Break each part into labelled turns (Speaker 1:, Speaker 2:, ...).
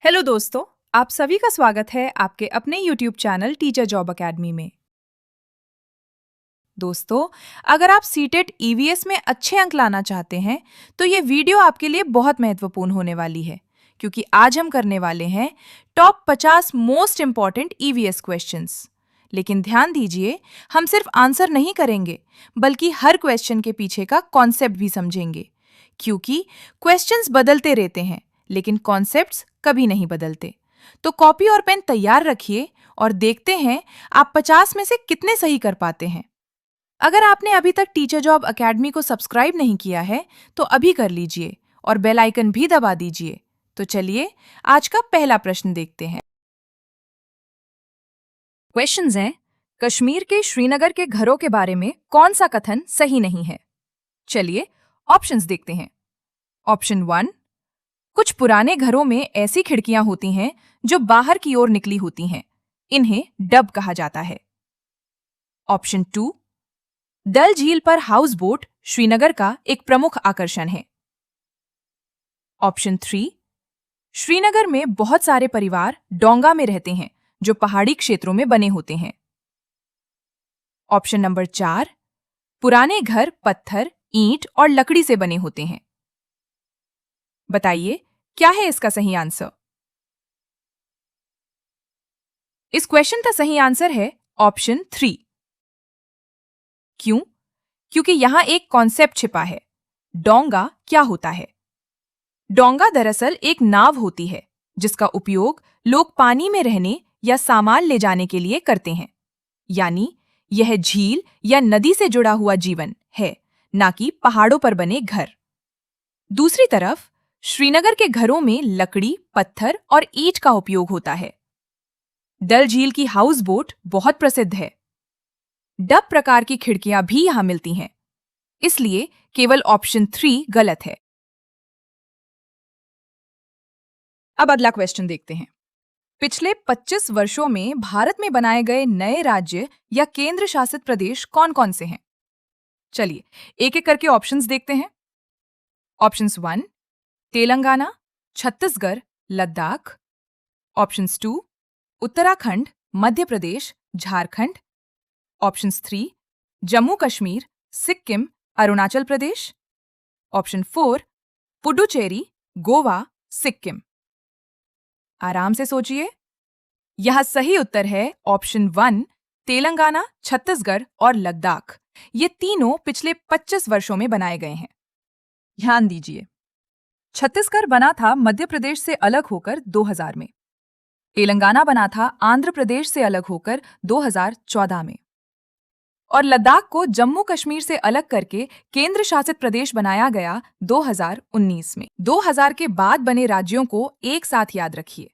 Speaker 1: Hello दोस्तों, आप सभी का स्वागत है आपके अपने YouTube channel teacher job academy में। दोस्तों, अगर आप सीटेट ईवीएस में अच्छे अंक लाना चाहते हैं, तो ये वीडियो आपके लिए बहुत महत्वपूर्ण होने वाली है, क्योंकि आज हम करने वाले हैं top 50 most important EVS questions. लेकिन ध्यान दीजिए, हम सिर्फ आंसर नहीं करेंगे, बल्कि हर क्वेश्चन के पीछे का कॉन्सेप्ट भी समझेंगे, क्योंकि क्वेश्चंस बदलते रहते हैं, लेकिन कॉन्सेप्ट्स कभी नहीं बदलते। तो कॉपी और पेन तैयार रखिए और देखते हैं आप 50 में से कितने सही कर पाते हैं। अगर आपने अभी तक टीचर जॉब अकेडमी को सब्सक्राइब नहीं किया है, तो अभी कर लीजिए और बेल आइकन भी दबा दीजिए। तो चलिए आज का पहला प्रश्न देखते हैं। क्वेश्चंस हैं, कश्मीर के श्रीनगर के घरों के बारे में कौन सा कथन सही नहीं है? चलिए ऑप्शंस देखते हैं। ऑप्शन 1, कुछ पुराने घरों में ऐसी खिड़कियां होती हैं जो बाहर की ओर निकली होती हैं। इन्हें डब कहा जाता है। ऑप्शन 2, डल झील पर हाउस बोट श्रीनगर का एक प्रमुख आकर्षण है। ऑप्शन 3, श्रीनगर में बहुत सारे परिवार डोंगा में रहते हैं जो पहाड़ी क्षेत्रों में बने होते हैं। ऑप्शन नंबर 4, पुराने घर पत्थर, ईंट और लकड़ी से बने होते हैं। बताइए क्या है इसका सही आंसर? इस क्वेश्चन का सही आंसर है ऑप्शन 3। क्यों? क्योंकि यहां एक कॉन्सेप्ट छिपा है। डोंगा क्या होता है? डोंगा दरअसल एक नाव होती है जिसका उपयोग लोग पानी में रहने या सामान ले जाने के लिए करते हैं। यानी यह झील या नदी से जुड़ा हुआ जीवन है, ना कि पहाड़ों पर बने घर। दूसरी तरफ श्रीनगर के घरों में लकड़ी, पत्थर और ईंट का उपयोग होता है। डल झील की हाउस बोट बहुत प्रसिद्ध है। डब प्रकार की खिड़कियां भी यहां मिलती हैं। इसलिए केवल ऑप्शन 3 गलत है। अब अगला क्वेश्चन देखते हैं। पिछले 25 वर्षों में भारत में बनाए गए नए राज्य या केंद्र शासित प्रदेश कौन-कौन से हैं? चलिए एक एक करके ऑप्शंस देखते हैं। Options 1, Telangana, Chhattisgarh, Ladakh. Options 2, Uttarakhand, Madhya Pradesh, Jharkhand. Options 3, Jammu Kashmir, Sikkim, Arunachal Pradesh. Option 4, Puducherry, Goa, Sikkim. आराम से सोचिए। यह सही उत्तर है ऑप्शन 1, तेलंगाना, छत्तीसगढ़ और लद्दाख। ये तीनों पिछले 25 वर्षों में बनाए गए हैं। ध्यान दीजिए, छत्तीसगढ़ बना था मध्य प्रदेश से अलग होकर 2000 में। तेलंगाना बना था आंध्र प्रदेश से अलग होकर 2014 में। और लद्दाख को जम्मू कश्मीर से अलग करके केंद्र शासित प्रदेश बनाया गया 2019 में। 2000 के बाद बने राज्यों को एक साथ याद रखिए: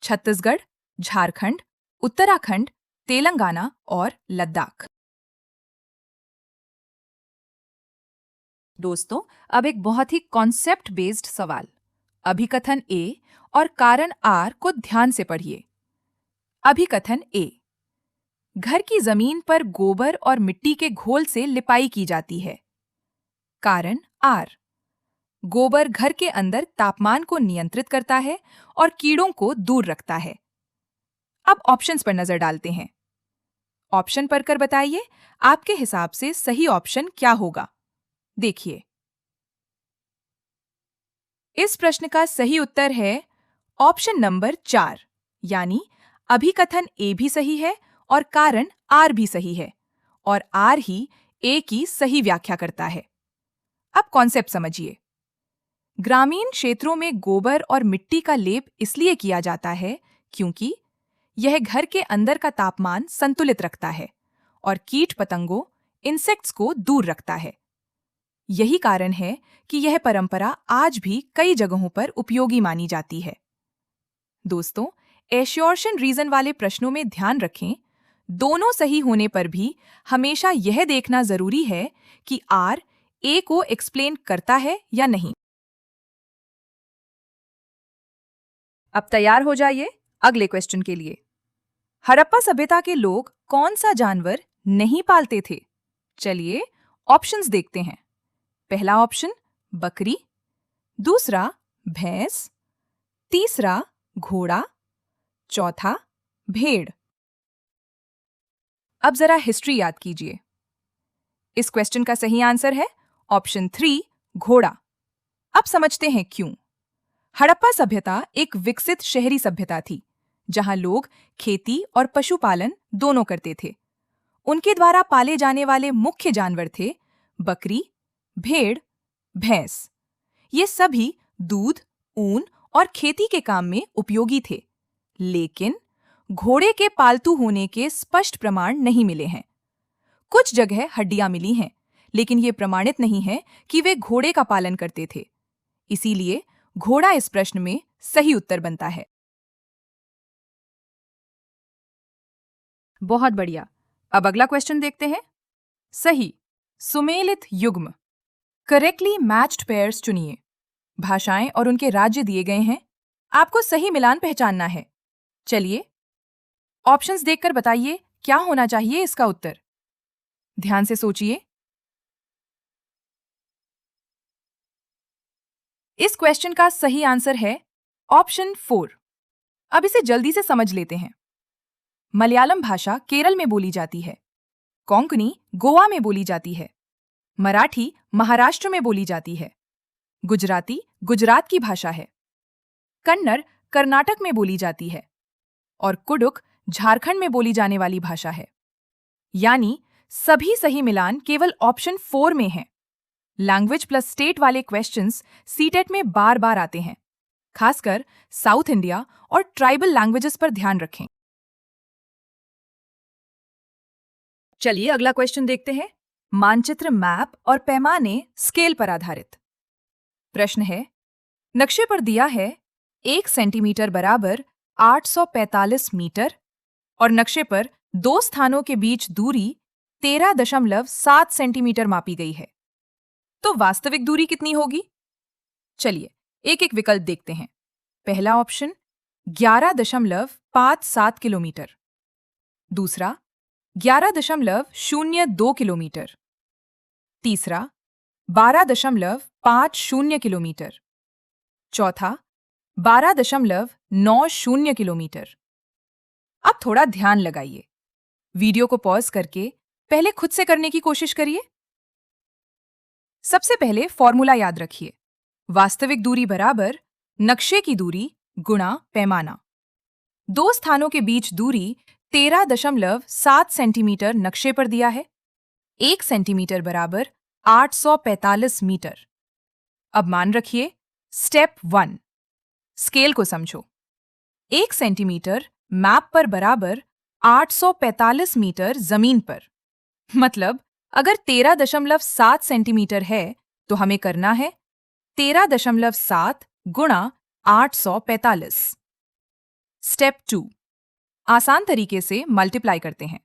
Speaker 1: छत्तीसगढ़, झारखंड, उत्तराखंड, तेलंगाना और लद्दाख। दोस्तों, अब एक बहुत ही कॉन्सेप्ट बेस्ड सवाल। अभिकथन ए और कारण आर को ध्यान से पढ़िए। अभिकथन ए, घर की जमीन पर गोबर और मिट्टी के घोल से लिपाई की जाती है। कारण आर, गोबर घर के अंदर तापमान को नियंत्रित करता है और कीड़ों को दूर रखता है। अब ऑप्शंस पर नजर डालते हैं। ऑप्शन पढ़कर बताइए आपके हिसाब से सही ऑप्शन क्या होगा। देखिए, इस प्रश्न का सही उत्तर है ऑप्शन नंबर 4, यानी अभिकथन ए भी सही है और कारण आर भी सही है, और आर ही ए की सही व्याख्या करता है। अब कॉन्सेप्ट समझिए। ग्रामीण क्षेत्रों में गोबर और मिट्टी का लेप इसलिए किया जाता है क्योंकि यह घर के अंदर का तापमान संतुलित रखता है और कीट पतंगों, इंसेक्ट्स को दूर रखता है। यही कारण है कि यह परंपरा आज भी कई जगहों पर उपयोगी मानी जाती है। दोस्तों, एश्योर्शन रीजन वाले प्रश्नों में ध्यान रखें, दोनों सही होने पर भी हमेशा यह देखना जरूरी है कि आर ए को एक्सप्लेन करता है या नहीं। अब तैयार हो जाइए अगले क्वेश्चन के लिए। हड़प्पा सभ्यता के लोग कौन सा जानवर नहीं पालते थे? चलिए ऑप्शंस देखते हैं। पहला ऑप्शन बकरी, दूसरा भैंस, तीसरा घोड़ा, चौथा भेड़। अब जरा हिस्ट्री याद कीजिए। इस क्वेश्चन का सही आंसर है ऑप्शन 3 घोड़ा। अब समझते हैं क्यों। हड़प्पा सभ्यता एक विकसित शहरी सभ्यता थी, जहां लोग खेती और पशुपालन दोनों करते थे। उनके द्वारा पाले जाने वाले मुख्य जानवर थे बकरी, भेड़, भैंस। ये सभी दूध, ऊन और खेती के काम में उपयोगी थे। लेकिन घोड़े के पालतू होने के स्पष्ट प्रमाण नहीं मिले हैं। कुछ जगह हड्डियां मिली हैं, लेकिन ये प्रमाणित नहीं है कि वे घोड़े का पालन करते थे। इसीलिए घोड़ा इस प्रश्न में सही उत्तर बनता है। बहुत बढ़िया। अब अगला क्वेश्चन देखते हैं। सही, सुमेलित युग्म, करेक्टली मैच्ड पेयर्स चुनिए। भाषाएं और उनके राज्य दिए गए हैं। आपको सही मिलान पहचानना है। चलिए, ऑप्शंस देखकर बताइए क्या होना चाहिए इसका उत्तर। ध्यान से सोचिए। इस क्वेश्चन का सही आंसर है ऑप्शन 4। अब इसे जल्दी से समझ लेते हैं। मलयालम भाषा केरल में बोली जाती है, कोंकणी गोवा में बोली जाती है, मराठी महाराष्ट्र में बोली जाती है, गुजराती गुजरात की भाषा है, कन्नड़ कर्नाटक में बोली जाती है और कुडुख झारखंड में बोली जाने वाली भाषा है। यानी सभी सही मिलान केवल ऑप्शन 4 में हैं। लैंग्वेज प्लस स्टेट वाले क्वेश्चंस सीटेट में बार बार आते हैं। खासकर साउथ इंडिया और ट्राइबल लैंग्वेजेस पर ध्यान रखें। चलिए अगला क्वेश्चन देखते हैं। मानचित्र, मैप और पैमाने स्केल पर आधारित। प्रश्न है, नक्शे पर दिया है 1 सेंटीमीटर बराबर 845 मीटर और नक्शे पर दो स्थानों के बीच दूरी 13.7 सेंटीमीटर मापी गई है। तो वास्तविक दूरी कितनी होगी? चलिए एक एक विकल्प देखते हैं। पहला ऑप्शन 11.57 किलोमीटर, दूसरा 11.02 किलोमीटर, तीसरा 12.50 किलोमीटर, चौथा 12.90 किलोमीटर। अब थोड़ा ध्यान लगाइए। वीडियो को पॉज करके पहले खुद से करने की कोशिश करिए। सबसे पहले फॉर्मूला याद रखिए। वास्तविक दूरी बराबर नक्शे की दूरी गुणा पैमाना। दो स्थानों के बीच दूरी 13.7 सेंटीमीटर नक्शे पर दिया है। 1 सेंटीमीटर बराबर 845 मीटर। अब मान रखिए, स्टेप 1, स्केल को समझो। 1 सेंटीमीटर मैप पर बराबर 845 मीटर जमीन पर। मतलब अगर 13.7 सेंटीमीटर है तो हमें करना है 13.7 गुणा 845। स्टेप 2, आसान तरीके से मल्टीप्लाई करते हैं।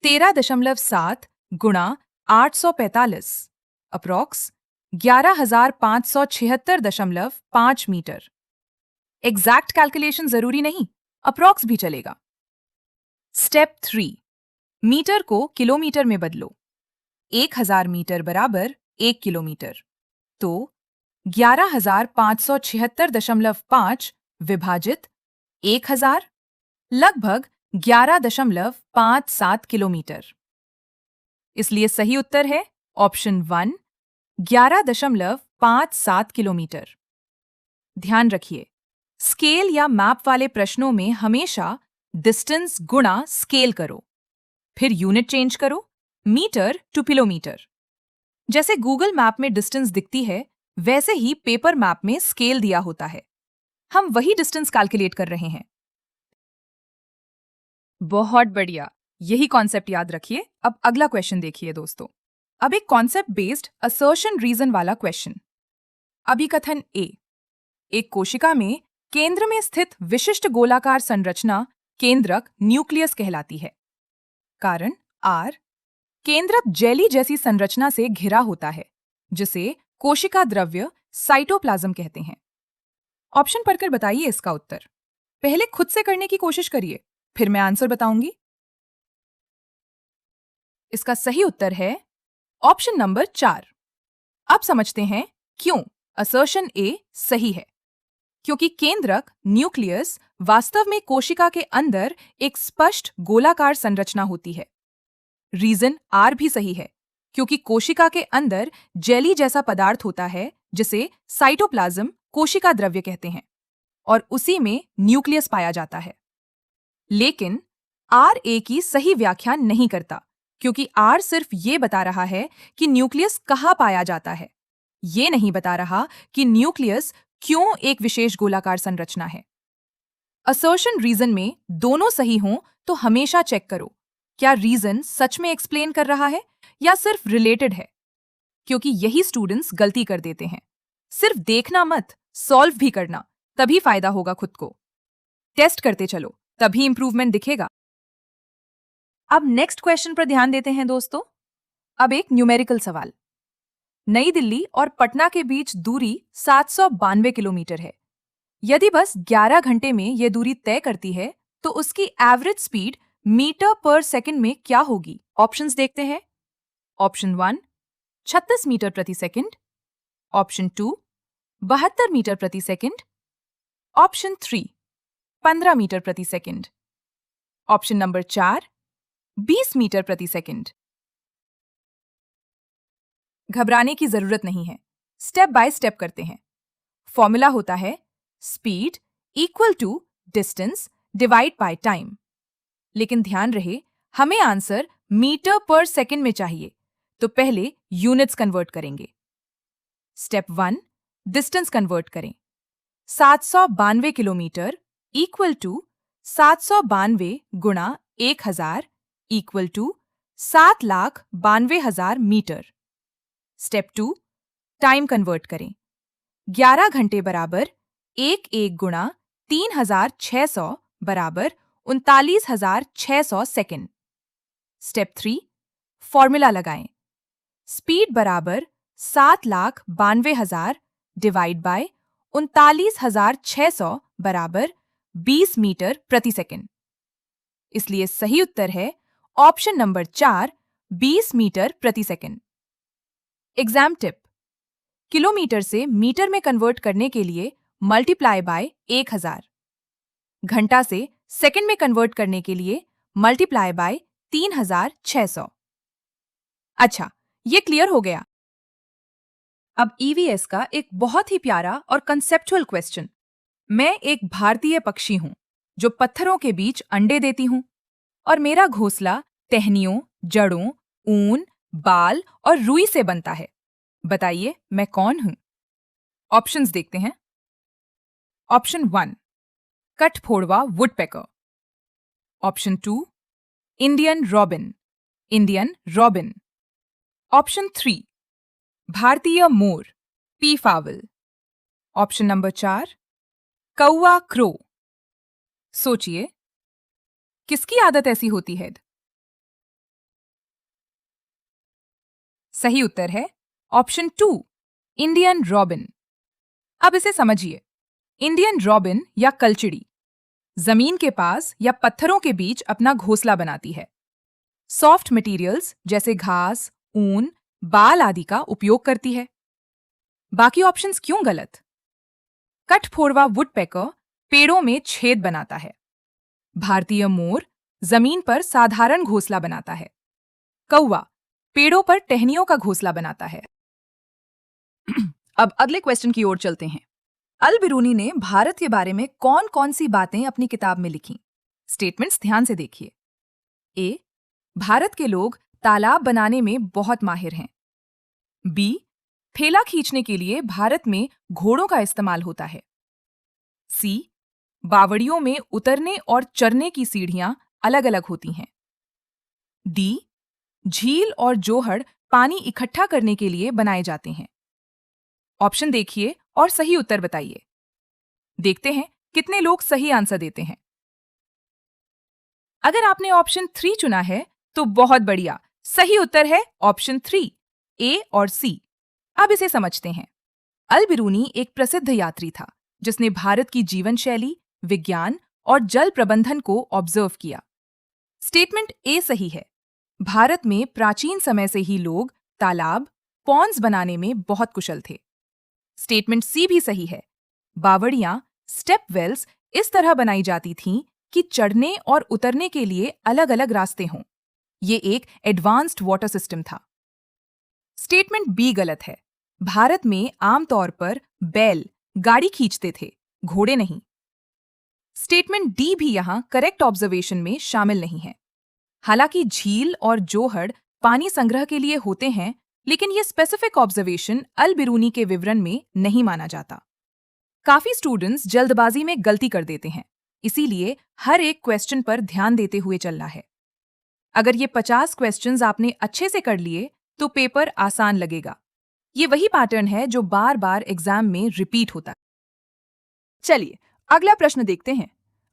Speaker 1: 13.7 गुणा 845 अप्रॉक्स 11,576.5 मीटर। एग्जैक्ट कैलकुलेशन जरूरी नहीं, अप्रॉक्स भी चलेगा। स्टेप 3, मीटर को किलोमीटर में बदलो। 1000 मीटर बराबर 1 किलोमीटर। तो 11,576.5 विभाजित 1000 लगभग 11.57 किलोमीटर। इसलिए सही उत्तर है ऑप्शन 1, 11.57 किलोमीटर। ध्यान रखिए, स्केल या मैप वाले प्रश्नों में हमेशा डिस्टेंस गुणा स्केल करो, फिर यूनिट चेंज करो, मीटर टू किलोमीटर। जैसे गूगल मैप में डिस्टेंस दिखती है, वैसे ही पेपर मैप में स्केल दिया होता है। हम वही डिस्टेंस कैलकुलेट कर रहे हैं। बहुत बढ़िया, यही कॉन्सेप्ट याद रखिए। अब अगला क्वेश्चन देखिए दोस्तों। अब एक कॉन्सेप्ट बेस्ड असर्शन रीजन वाला क्वेश्चन। अभिकथन ए, एक कोशिका में केंद्र में स्थित विशिष्ट गोलाकार संरचना केंद्रक न्यूक्लियस कहलाती है। कारण आर, केंद्रक जेली जैसी संरचना से घिरा होता है, जिसे कोशिका द्रव्य साइटोप्लाज्म कहते हैं। ऑप्शन पढ़कर बताइए इसका उत्तर। पहले खुद से करने की कोशिश करिए, फिर मैं आंसर बताऊंगी। इसका सही उत्तर है ऑप्शन नंबर 4। अब समझते हैं क्यों असर्शन ए सही है। क्योंकि केंद्रक न्यूक्लियस वास्तव में कोशिका के अंदर एक स्पष्ट गोलाकार संरचना होती है। रीजन आर भी सही है, क्योंकि कोशिका के अंदर जेली जैसा पदार्थ होता है जिसे साइटोप्लाज्म कोशिका द्रव्य कहते हैं, और उसी में न्यूक्लियस पाया जाता है। लेकिन आर ए की सही व्याख्या नहीं करता, क्योंकि आर सिर्फ ये बता रहा है कि न्यूक्लियस कहाँ पाया जाता है, ये नहीं बता रहा कि न्यूक्लियस क्यों एक विशेष गोलाकार संरचना है। असर्शन रीजन में दोनों सही हों तो हमेशा चेक करो क्या रीजन सच में एक्सप्लेन कर रहा है या सिर्फ रिलेटेड है, क्योंकि यही स्टूडेंट्स गलती कर देते हैं। सिर्फ देखना मत, सॉल्व भी करना, तभी फायदा होगा खुद को। टेस्ट करते चलो, तभी इंप्रूवमेंट दिखेगा। अब नेक्स्ट क्वेश्चन पर ध्यान देते हैं दोस्तों। अब एक न्यूमेरिकल सवाल। नई दिल्ली और पटना के बीच दूरी 792 किलोमीटर है। यदि बस 11 घंटे में यह दूरी तय करती है तो उसकी एवरेज स्पीड मीटर पर सेकंड में क्या होगी? ऑप्शंस देखते हैं। ऑप्शन 1 36 मीटर प्रति सेकंड, ऑप्शन 2 72 मीटर प्रति सेकंड, ऑप्शन 3 15 मीटर प्रति सेकंड, ऑप्शन नंबर 4 20 मीटर प्रति सेकंड। घबराने की जरूरत नहीं है, स्टेप बाय स्टेप करते हैं। फॉर्मूला होता है speed equal to distance divide by time. लेकिन ध्यान रहे, हमें आंसर मीटर पर सेकंड में चाहिए, तो पहले यूनिट्स कन्वर्ट करेंगे। स्टेप 1 डिस्टेंस कन्वर्ट करें। 792 किलोमीटर इक्वल टू 792 गुणा 1000 equal to 7,92,000 metre. Step 2 time convert करें। 11 घंटे बराबर 1 गुणा 3600 बराबर 39,600 सेकंड। स्टेप 3 फॉर्मूला लगाएं। स्पीड बराबर 7,92,000 डिवाइड बाय 39,600 बराबर 20 मीटर प्रति सेकंड। इसलिए सही उत्तर है ऑप्शन नंबर 4 20 मीटर प्रति सेकंड। एग्जाम टिप, किलोमीटर से मीटर में कन्वर्ट करने के लिए मल्टीप्लाई बाय 1000, घंटा से सेकंड में कन्वर्ट करने के लिए मल्टीप्लाई बाय 3600। अच्छा, ये क्लियर हो गया। अब ईवीएस का एक बहुत ही प्यारा और कंसेप्चुअल क्वेश्चन। मैं एक भारतीय पक्षी हूं जो पत्थरों के बीच अंडे देती हूं, और मेरा घोंसला टहनियों, जड़ों, ऊन, बाल और रुई से बनता है। बताइए मैं कौन हूं? ऑप्शंस देखते हैं। ऑप्शन 1 कठफोड़वा woodpecker, option 2 Indian robin, Indian robin, option 3 भारतीय मोर, पी फावल, ऑप्शन नंबर 4 कौवा क्रो। सोचिए, किसकी आदत ऐसी होती है? सही उत्तर है ऑप्शन 2 इंडियन रॉबिन। अब इसे समझिए। इंडियन रॉबिन या कलचिड़ी जमीन के पास या पत्थरों के बीच अपना घोंसला बनाती है। सॉफ्ट मटेरियल्स जैसे घास, ऊन, बाल आदि का उपयोग करती है। बाकी ऑप्शंस क्यों गलत? कठफोड़वा वुडपेकर पेड़ों में छेद बनाता है। भारतीय मोर जमीन पर साधारण घोंसला बनाता है। कौवा पेड़ों पर टहनियों का घोंसला बनाता है। अब अगले क्वेश्चन की ओर चलते हैं। अल बिरूनी ने भारत के बारे में कौन कौन सी बातें अपनी किताब में लिखी? स्टेटमेंट्स ध्यान से देखिए। ए, भारत के लोग तालाब बनाने में बहुत माहिर हैं। बी, ठेला खींचने के लिए भारत में घोड़ों का इस्तेमाल होता है। सी, बावड़ियों में उतरने और चढ़ने की सीढ़ियां अलग-अलग होती हैं। डी, झील और जोहड़ पानी इकट्ठा करने के लिए बनाए जाते हैं। ऑप्शन देखिए और सही उत्तर बताइए। देखते हैं कितने लोग सही आंसर देते हैं। अगर आपने ऑप्शन 3 चुना है तो बहुत बढ़िया, सही उत्तर है ऑप्शन 3, ए और सी। अब इसे समझते हैं। अल बिरूनी एक प्रसिद्ध यात्री था जिसने भारत की जीवन शैली, विज्ञान और जल प्रबंधन को ऑब्जर्व किया। स्टेटमेंट ए सही है। भारत में प्राचीन समय से ही लोग तालाब, पॉन्ड्स बनाने में बहुत कुशल थे। स्टेटमेंट सी भी सही है। बावड़ियां स्टेप वेल्स इस तरह बनाई जाती थीं कि चढ़ने और उतरने के लिए अलग-अलग रास्ते हों। ये एक एडवांस्ड वाटर सिस्टम था। स्टेटमेंट बी गलत है। भारत में आमतौर पर बैल गाड़ी खींचते थे, घोड़े नहीं। स्टेटमेंट डी भी यहां करेक्ट ऑब्जर्वेशन में शामिल नहीं है। हालांकि झील और जोहड़ पानी संग्रह के लिए होते हैं, लेकिन ये स्पेसिफिक ऑब्जर्वेशन अल बिरूनी के विवरण में नहीं माना जाता। काफी स्टूडेंट्स जल्दबाजी में गलती कर देते हैं, इसीलिए हर एक क्वेश्चन पर ध्यान देते हुए चलना है। अगर ये 50 क्वेश्चंस आपने अच्छे से कर लिए तो पेपर आसान लगेगा। ये वही पैटर्न है जो बार बार एग्जाम में रिपीट होता है। चलिए अगला प्रश्न देखते हैं।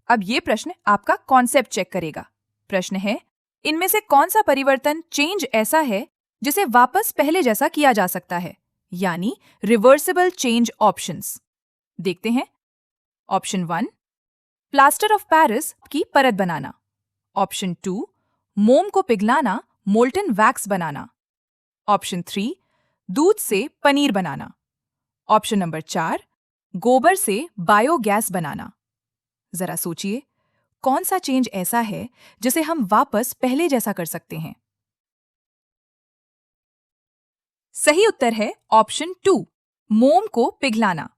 Speaker 1: अब ये प्रश्न आपका कॉन्सेप्ट चेक करेगा। प्रश्न है, इनमें से कौन सा परिवर्तन चेंज ऐसा है जिसे वापस पहले जैसा किया जा सकता है, यानी रिवर्सिबल चेंज ऑप्शंस। देखते हैं। ऑप्शन 1, प्लास्टर ऑफ पेरिस की परत बनाना। ऑप्शन 2, मोम को पिघलाना, मोल्टन वैक्स बनाना। ऑप्शन 3, दूध से पनीर बनाना। ऑप्शन नंबर 4, गोबर से बायोगैस बनाना। जरा सोचिए, कौन सा चेंज ऐसा है जिसे हम वापस पहले जैसा कर सकते हैं? सही उत्तर है ऑप्शन 2, मोम को पिघलाना।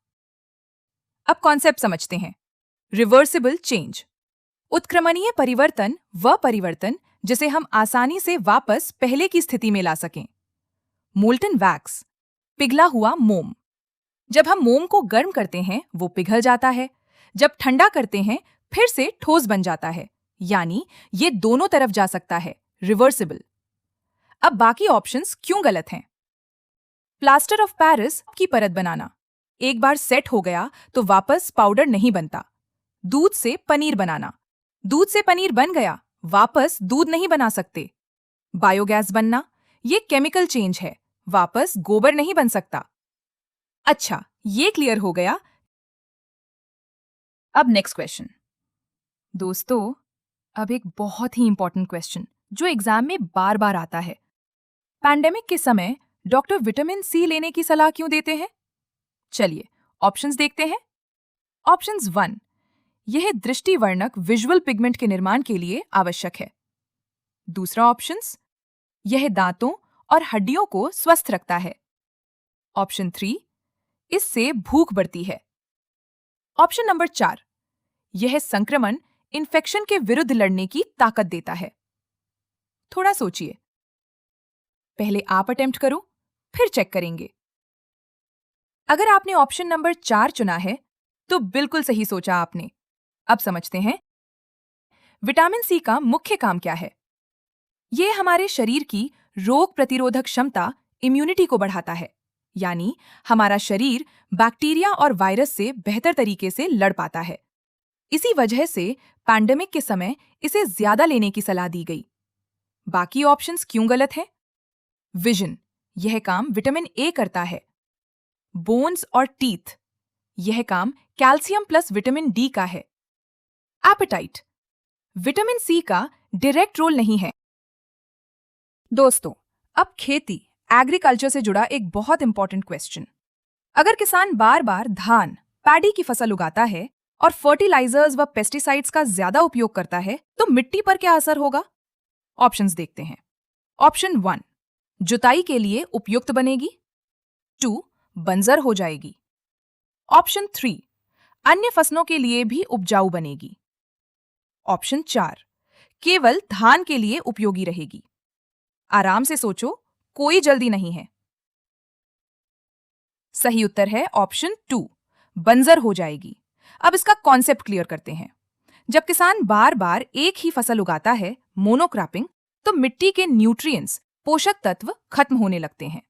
Speaker 1: अब कॉन्सेप्ट समझते हैं। रिवर्सिबल चेंज, उत्क्रमणीय परिवर्तन वह परिवर्तन जिसे हम आसानी से वापस पहले की स्थिति में ला सकें। मोल्टन वैक्स, पिघला हुआ मोम। जब हम मोम को गर्म करते हैं वो पिघल जाता है, जब ठंडा करते हैं फिर से ठोस बन जाता है, यानी ये दोनों तरफ जा सकता है, रिवर्सिबल। अब बाकी ऑप्शंस क्यों गलत हैं? प्लास्टर ऑफ पेरिस की परत बनाना, एक बार सेट हो गया तो वापस पाउडर नहीं बनता। दूध से पनीर बनाना, दूध से पनीर बन गया, वापस दूध नहीं बना सकते। बायोगैस बनना, ये केमिकल चेंज है, वापस गोबर नहीं बन सकता। अच्छा, ये क्लियर हो गया। अब नेक्स्ट क्वेश्चन। दोस्तों, अब एक बहुत ही इंपॉर्टेंट क्वेश्चन जो एग्जाम में बार बार आता है। पैंडेमिक के समय डॉक्टर विटामिन सी लेने की सलाह क्यों देते हैं? चलिए ऑप्शंस देखते हैं। ऑप्शंस 1, यह दृष्टिवर्णक विजुअल पिगमेंट के निर्माण के लिए आवश्यक है। दूसरा ऑप्शंस, यह दांतों और हड्डियों को स्वस्थ रखता है। ऑप्शन 3, इससे भूख बढ़ती है। ऑप्शन नंबर 4, यह संक्रमण इन्फेक्शन के विरुद्ध लड़ने की ताकत देता है। थोड़ा सोचिए, पहले आप अटेम्प्ट करो, फिर चेक करेंगे। अगर आपने ऑप्शन नंबर 4 चुना है तो बिल्कुल सही सोचा आपने। अब समझते हैं विटामिन सी का मुख्य काम क्या है। यह हमारे शरीर की रोग प्रतिरोधक क्षमता, इम्यूनिटी को बढ़ाता है, यानी हमारा शरीर बैक्टीरिया और वायरस से बेहतर तरीके से लड़ पाता है। इसी वजह से पैंडेमिक के समय इसे ज्यादा लेने की सलाह दी गई। बाकी ऑप्शंस क्यों गलत हैं? विजन, यह काम विटामिन ए करता है। बोन्स और टीथ, यह काम कैल्शियम प्लस विटामिन डी का है। एपेटाइट, विटामिन सी का डायरेक्ट रोल नहीं है। दोस्तों, अब खेती, एग्रीकल्चर से जुड़ा एक बहुत इंपॉर्टेंट क्वेश्चन। अगर किसान बार बार धान, पैडी की फसल उगाता है और फर्टिलाइजर्स व पेस्टिसाइड्स का ज्यादा उपयोग करता है तो मिट्टी पर क्या असर होगा? ऑप्शंस देखते हैं। ऑप्शन 1, जुताई के लिए उपयुक्त बनेगी। 2, बंजर हो जाएगी। ऑप्शन 3, अन्य फसलों के लिए भी उपजाऊ बनेगी। ऑप्शन 4, केवल धान के लिए उपयोगी रहेगी। आराम से सोचो, कोई जल्दी नहीं है। सही उत्तर है ऑप्शन 2, बंजर हो जाएगी। अब इसका कॉन्सेप्ट क्लियर करते हैं। जब किसान बार बार एक ही फसल उगाता है, मोनोक्रॉपिंग, तो मिट्टी के न्यूट्रिएंट्स, पोषक तत्व खत्म होने लगते हैं।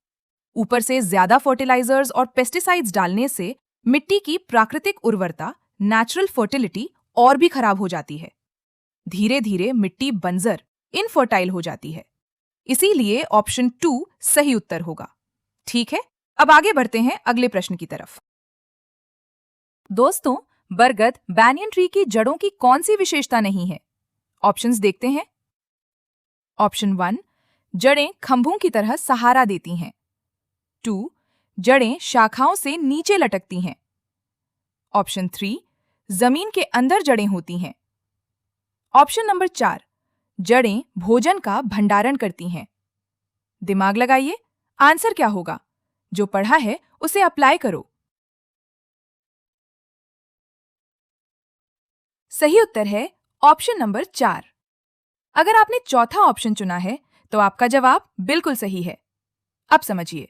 Speaker 1: ऊपर से ज्यादा फर्टिलाइजर्स और पेस्टिसाइड्स डालने से मिट्टी की प्राकृतिक उर्वरता, नेचुरल फर्टिलिटी और भी खराब हो जाती है। धीरे धीरे मिट्टी बंजर, इनफर्टाइल हो जाती है। इसीलिए ऑप्शन 2 सही उत्तर होगा। ठीक है, अब आगे बढ़ते हैं अगले प्रश्न की तरफ। दोस्तों, बरगद, बैनियन ट्री की जड़ों की कौन सी विशेषता नहीं है? ऑप्शंस देखते हैं। ऑप्शन 1, जड़ें खंभों की तरह सहारा देती हैं। 2, जड़ें शाखाओं से नीचे लटकती हैं। ऑप्शन 3, जमीन के अंदर जड़ें होती हैं। ऑप्शन नंबर 4, जड़ें भोजन का भंडारण करती हैं। दिमाग लगाइए, आंसर क्या होगा? जो पढ़ा है उसे अप्लाई करो। सही उत्तर है ऑप्शन नंबर 4। अगर आपने चौथा ऑप्शन चुना है तो आपका जवाब बिल्कुल सही है। अब समझिए,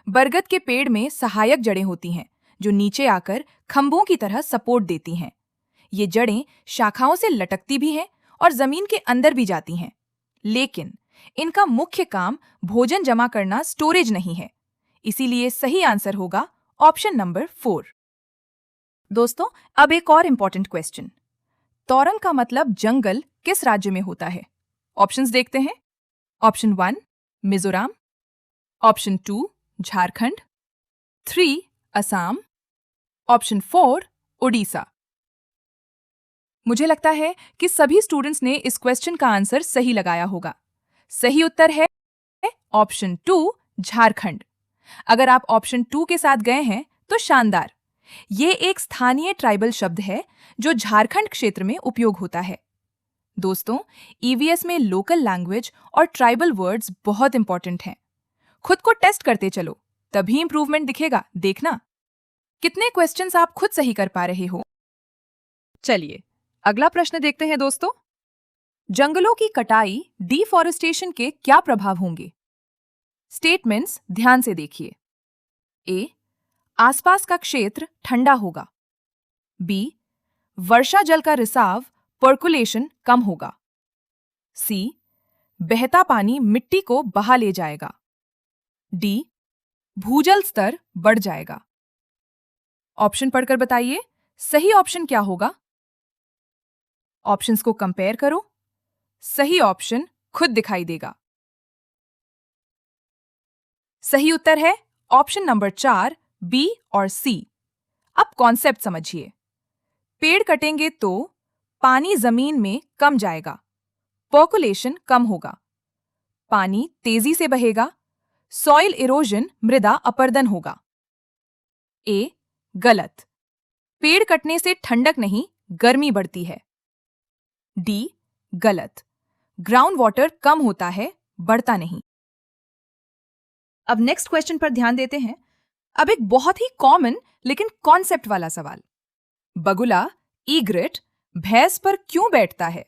Speaker 1: बरगद के पेड़ में सहायक जड़ें होती हैं जो नीचे आकर खंभों की तरह सपोर्ट देती हैं। ये जड़ें शाखाओं से लटकती भी हैं और जमीन के अंदर भी जाती हैं। लेकिन इनका मुख्य काम भोजन जमा करना, स्टोरेज नहीं है। इसीलिए सही आंसर होगा ऑप्शन नंबर 4। दोस्तों, अब एक और इंपॉर्टेंट क्वेश्चन। तोरंग का मतलब जंगल किस राज्य में होता है? ऑप्शंस देखते हैं। Option 1 Mizoram, option 2 Jharkhand, 3 Assam, option 4 Orissa. मुझे लगता है कि सभी स्टूडेंट्स ने इस क्वेश्चन का आंसर सही लगाया होगा। सही उत्तर है ऑप्शन 2 झारखंड। अगर आप ऑप्शन 2 के साथ गए हैं तो शानदार। ये एक स्थानीय ट्राइबल शब्द है जो झारखंड क्षेत्र में उपयोग होता है। दोस्तों, ईवीएस में लोकल लैंग्वेज और ट्राइबल वर्ड्स बहुत इंपॉर्टेंट हैं। खुद को टेस्ट करते चलो, तभी इंप्रूवमेंट दिखेगा। देखना कितने क्वेश्चंस आप खुद सही कर पा रहे हो। चलिए अगला प्रश्न देखते हैं दोस्तों। जंगलों की कटाई, डिफॉरेस्टेशन के क्या प्रभाव होंगे? स्टेटमेंट्स ध्यान से देखिए। ए, आसपास का क्षेत्र ठंडा होगा। बी, वर्षा जल का रिसाव, पर्कुलेशन कम होगा। सी, बहता पानी मिट्टी को बहा ले जाएगा। डी, भूजल स्तर बढ़ जाएगा। ऑप्शन पढ़कर बताइए, सही ऑप्शन क्या होगा? ऑप्शंस को कंपेयर करो। सही ऑप्शन खुद दिखाई देगा। सही उत्तर है ऑप्शन नंबर 4, बी और सी। अब कॉन्सेप्ट समझिए। पेड़ कटेंगे तो पानी जमीन में कम जाएगा, पर्कुलेशन कम होगा, पानी तेजी से बहेगा, सॉइल इरोजन, मृदा अपरदन होगा। ए, गलत। पेड़ कटने से ठंडक नहीं, गर्मी बढ़ती है। डी, गलत। ग्राउंड वाटर कम होता है, बढ़ता नहीं। अब नेक्स्ट क्वेश्चन पर ध्यान देते हैं। अब एक बहुत ही कॉमन लेकिन कॉन्सेप्ट वाला सवाल। बगुला, ईग्रेट, भैंस पर क्यों बैठता है?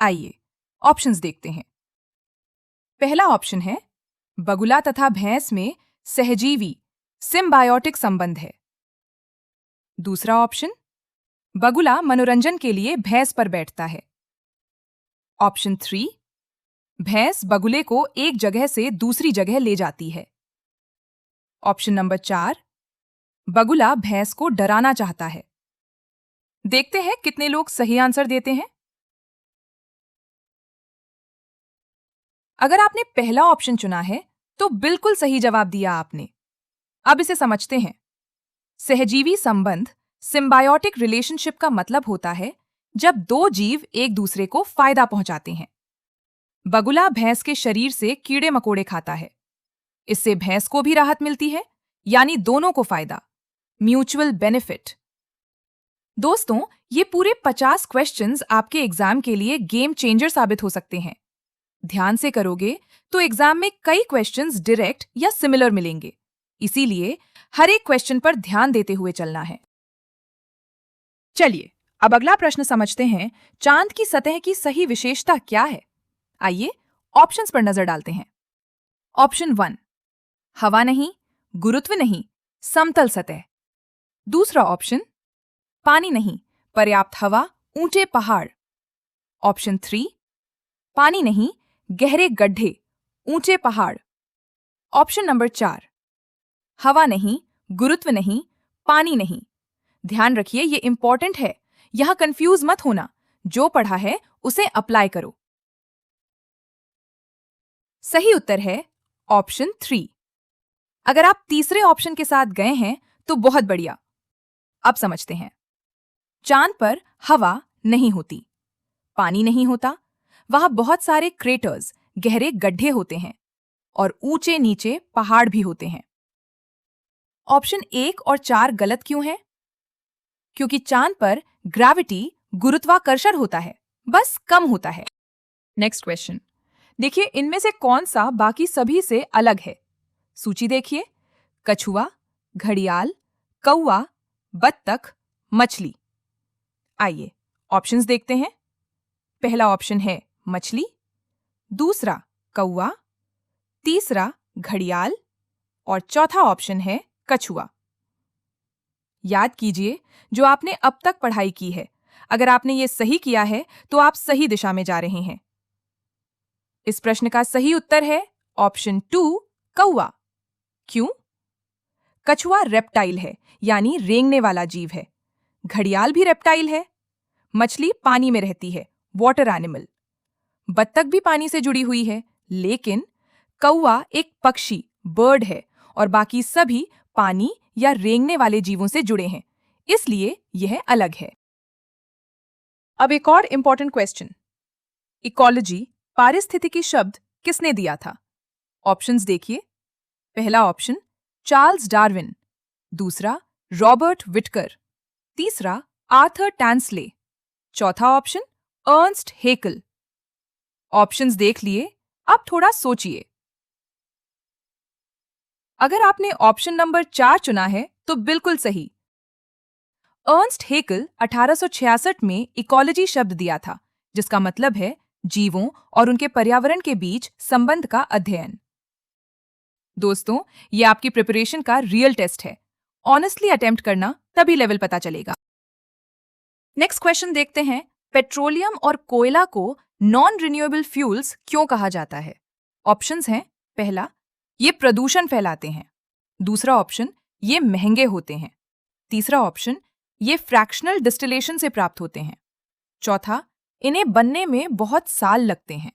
Speaker 1: आइए ऑप्शंस देखते हैं। पहला ऑप्शन है, बगुला तथा भैंस में सहजीवी सिम्बायोटिक संबंध है। दूसरा ऑप्शन, बगुला मनोरंजन के लिए भैंस पर बैठता है। ऑप्शन 3, भैंस बगुले को एक जगह से दूसरी जगह ले जाती है। ऑप्शन नंबर 4, बगुला भैंस को डराना चाहता है। देखते हैं कितने लोग सही आंसर देते हैं। अगर आपने पहला ऑप्शन चुना है तो बिल्कुल सही जवाब दिया आपने। अब इसे समझते हैं। सहजीवी संबंध, सिम्बायोटिक रिलेशनशिप का मतलब होता है जब दो जीव एक दूसरे को फायदा पहुंचाते हैं। बगुला भैंस के शरीर से कीड़े मकोड़े खाता है। इससे भैंस को भी राहत मिलती है, यानी दोनों को फायदा, म्यूचुअल बेनिफिट। दोस्तों, ये पूरे 50 क्वेश्चंस आपके एग्जाम के लिए गेम चेंजर साबित हो सकते हैं। ध्यान से करोगे तो एग्जाम में कई क्वेश्चंस डायरेक्ट या सिमिलर मिलेंगे। इसीलिए हर एक क्वेश्चन पर ध्यान देते हुए चलना है। चलिए अब अगला प्रश्न समझते हैं। चांद की सतह की सही विशेषता क्या है? आइए ऑप्शंस पर नजर डालते हैं। ऑप्शन 1, हवा नहीं, गुरुत्व नहीं, समतल सतह। दूसरा ऑप्शन, पानी नहीं, पर्याप्त हवा, ऊंचे पहाड़। ऑप्शन 3, पानी नहीं, गहरे गड्ढे, ऊंचे पहाड़। ऑप्शन नंबर 4, हवा नहीं, गुरुत्व नहीं, पानी नहीं। ध्यान रखिए, ये इंपॉर्टेंट है, यहां कंफ्यूज मत होना। जो पढ़ा है उसे अप्लाई करो। सही उत्तर है ऑप्शन 3। अगर आप तीसरे ऑप्शन के साथ गए हैं तो बहुत बढ़िया। अब समझते हैं। चांद पर हवा नहीं होती, पानी नहीं होता, वहां बहुत सारे क्रेटर्स, गहरे गड्ढे होते हैं और ऊंचे नीचे पहाड़ भी होते हैं। ऑप्शन 1 और 4 गलत क्यों है? क्योंकि चांद पर ग्रेविटी, गुरुत्वाकर्षण होता है, बस कम होता है। नेक्स्ट क्वेश्चन देखिए, इनमें से कौन सा बाकी सभी से अलग है? सूची देखिए। कछुआ, घड़ियाल, कौवा, बत्तख, मछली। आइए ऑप्शंस देखते हैं। पहला ऑप्शन है मछली, दूसरा कौवा, तीसरा घड़ियाल और चौथा ऑप्शन है कछुआ। याद कीजिए जो आपने अब तक पढ़ाई की है। अगर आपने ये सही किया है तो आप सही दिशा में जा रहे हैं। इस प्रश्न का सही उत्तर है ऑप्शन 2, कौवा। क्यों? कछुआ रेप्टाइल है, यानी रेंगने वाला जीव है। घड़ियाल भी रेप्टाइल है। मछली पानी में रहती है, वाटर एनिमल। बत्तख भी पानी से जुड़ी हुई है, लेकिन कौवा एक पक्षी, बर्ड है, और बाकी सभी पानी या रेंगने वाले जीवों से जुड़े हैं, इसलिए यह अलग है। अब एक और इंपॉर्टेंट क्वेश्चन, इकोलॉजी, पारिस्थितिकी शब्द किसने दिया था? ऑप्शंस देखिए। पहला ऑप्शन चार्ल्स डार्विन, दूसरा रॉबर्ट विटकर, तीसरा आर्थर टैंसले, चौथा ऑप्शन अर्नस्ट हेकल। ऑप्शंस देख लिए, अब थोड़ा सोचिए। अगर आपने ऑप्शन नंबर 4 चुना है तो बिल्कुल सही। अर्नस्ट हेकल 1866 में इकोलॉजी शब्द दिया था, जिसका मतलब है जीवों और उनके पर्यावरण के बीच संबंध का अध्ययन। दोस्तों, ये आपकी प्रिपरेशन का रियल टेस्ट है। ऑनेस्टली अटेम्प्ट करना, तभी लेवल पता चलेगा। नेक्स्ट क्वेश्चन देखते हैं, पेट्रोलियम और कोयला को नॉन रिन्यूएबल फ्यूल्स क्यों कहा जाता है? ऑप्शंस हैं। पहला, ये प्रदूषण फैलाते हैं। दूसरा ऑप्शन, ये महंगे होते हैं। तीसरा ऑप्शन, ये फ्रैक्शनल डिस्टिलेशन से प्राप्त होते हैं। चौथा, इन्हें बनने में बहुत साल लगते हैं।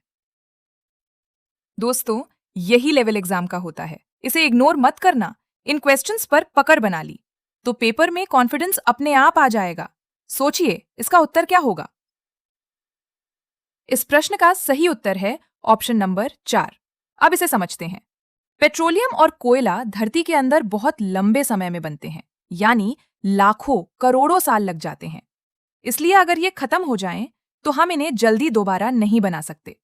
Speaker 1: दोस्तों, यही लेवल एग्जाम का होता है, इसे इग्नोर मत करना। इन क्वेश्चंस पर पकड़ बना ली तो पेपर में कॉन्फिडेंस अपने आप आ जाएगा। सोचिए इसका उत्तर क्या होगा? इस प्रश्न का सही उत्तर है ऑप्शन नंबर 4। अब इसे समझते हैं। पेट्रोलियम और कोयला धरती के अंदर बहुत लंबे समय में बनते हैं, यानी लाखों करोड़ों साल लग जाते हैं। इसलिए अगर ये खत्म हो जाएं, तो हम इन्हें जल्दी दोबारा नहीं बना सकते।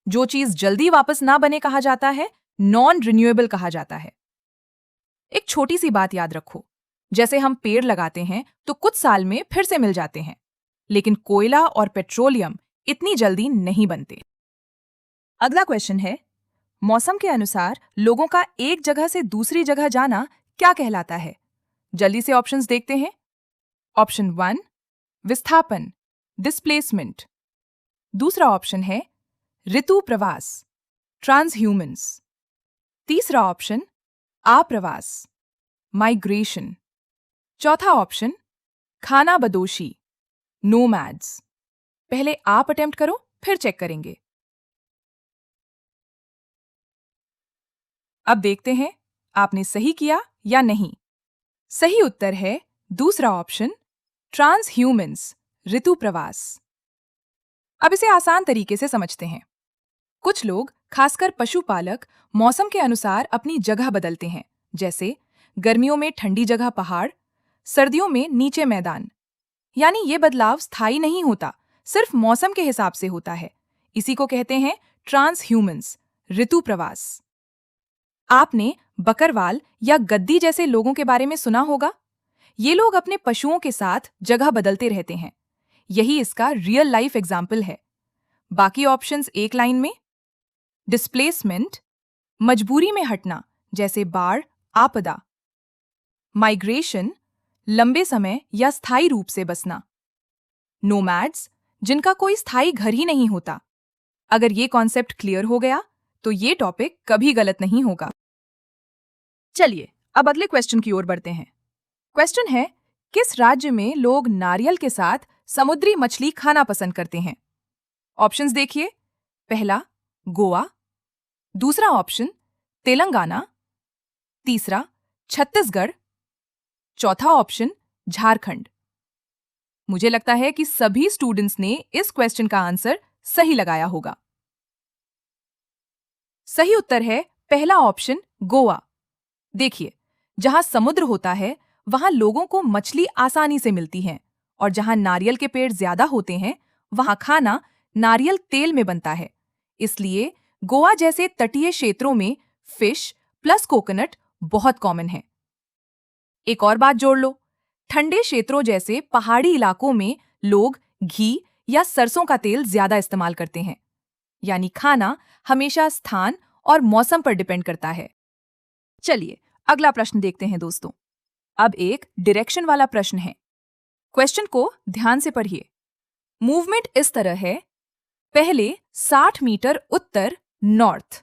Speaker 1: जो चीज जल्दी वापस ना बने कहा जाता है नॉन रिन्यूएबल कहा जाता है। एक छोटी सी बात याद रखो, जैसे हम पेड़ लगाते हैं तो कुछ साल में फिर से मिल जाते हैं, लेकिन कोयला और पेट्रोलियम इतनी जल्दी नहीं बनते। अगला क्वेश्चन है, मौसम के अनुसार लोगों का एक जगह से दूसरी जगह जाना क्या कहलाता है? जल्दी से ऑप्शंस देखते हैं। ऑप्शन 1, विस्थापन, डिस्प्लेसमेंट। दूसरा ऑप्शन है ऋतु प्रवास, ट्रांसह्यूमेंस। तीसरा ऑप्शन आप्रवास, माइग्रेशन। चौथा ऑप्शन खानाबदोशी, नोमैड्स। पहले आप अटेम्प्ट करो, फिर चेक करेंगे। अब देखते हैं आपने सही किया या नहीं। सही उत्तर है दूसरा ऑप्शन, ट्रांसह्यूमेंस, ऋतु प्रवास। अब इसे आसान तरीके से समझते हैं। कुछ लोग, खासकर पशुपालक, मौसम के अनुसार अपनी जगह बदलते हैं, जैसे गर्मियों में ठंडी जगह पहाड़, सर्दियों में नीचे मैदान। यानी ये बदलाव स्थायी नहीं होता, सिर्फ मौसम के हिसाब से होता है। इसी को कहते हैं ट्रांसह्यूमेंस, ऋतु प्रवास। आपने बकरवाल या गद्दी जैसे लोगों के बारे में सुना होगा। ये लोग अपने पशुओं के साथ जगह बदलते रहते हैं। यही इसका रियल लाइफ एग्जाम्पल है। बाकी ऑप्शंस एक लाइन में। डिस्प्लेसमेंट, मजबूरी में हटना, जैसे बाढ़, आपदा। माइग्रेशन, लंबे समय या स्थायी रूप से बसना। नोमैड्स, जिनका कोई स्थायी घर ही नहीं होता। अगर ये कॉन्सेप्ट क्लियर हो गया तो ये टॉपिक कभी गलत नहीं होगा। चलिए अब अगले क्वेश्चन की ओर बढ़ते हैं। क्वेश्चन है, किस राज्य में लोग नारियल के साथ समुद्री मछली खाना पसंद करते हैं? ऑप्शंस देखिए। पहला गोवा, दूसरा ऑप्शन तेलंगाना, तीसरा छत्तीसगढ़, चौथा ऑप्शन झारखंड। मुझे लगता है कि सभी स्टूडेंट्स ने इस क्वेश्चन का आंसर सही लगाया होगा। सही उत्तर है पहला ऑप्शन गोवा। देखिए, जहां समुद्र होता है वहां लोगों को मछली आसानी से मिलती है, और जहां नारियल के पेड़ ज्यादा होते हैं वहां खाना नारियल तेल में बनता है। इसलिए गोवा जैसे तटीय क्षेत्रों में फिश प्लस कोकोनट बहुत कॉमन है। एक और बात जोड़ लो, ठंडे क्षेत्रों जैसे पहाड़ी इलाकों में लोग घी या सरसों का तेल ज्यादा इस्तेमाल करते हैं। यानी खाना हमेशा स्थान और मौसम पर डिपेंड करता है। चलिए अगला प्रश्न देखते हैं दोस्तों। अब एक डायरेक्शन वाला प्रश्न है। क्वेश्चन को ध्यान से पढ़िए। मूवमेंट इस तरह है, पहले 60 मीटर उत्तर नॉर्थ,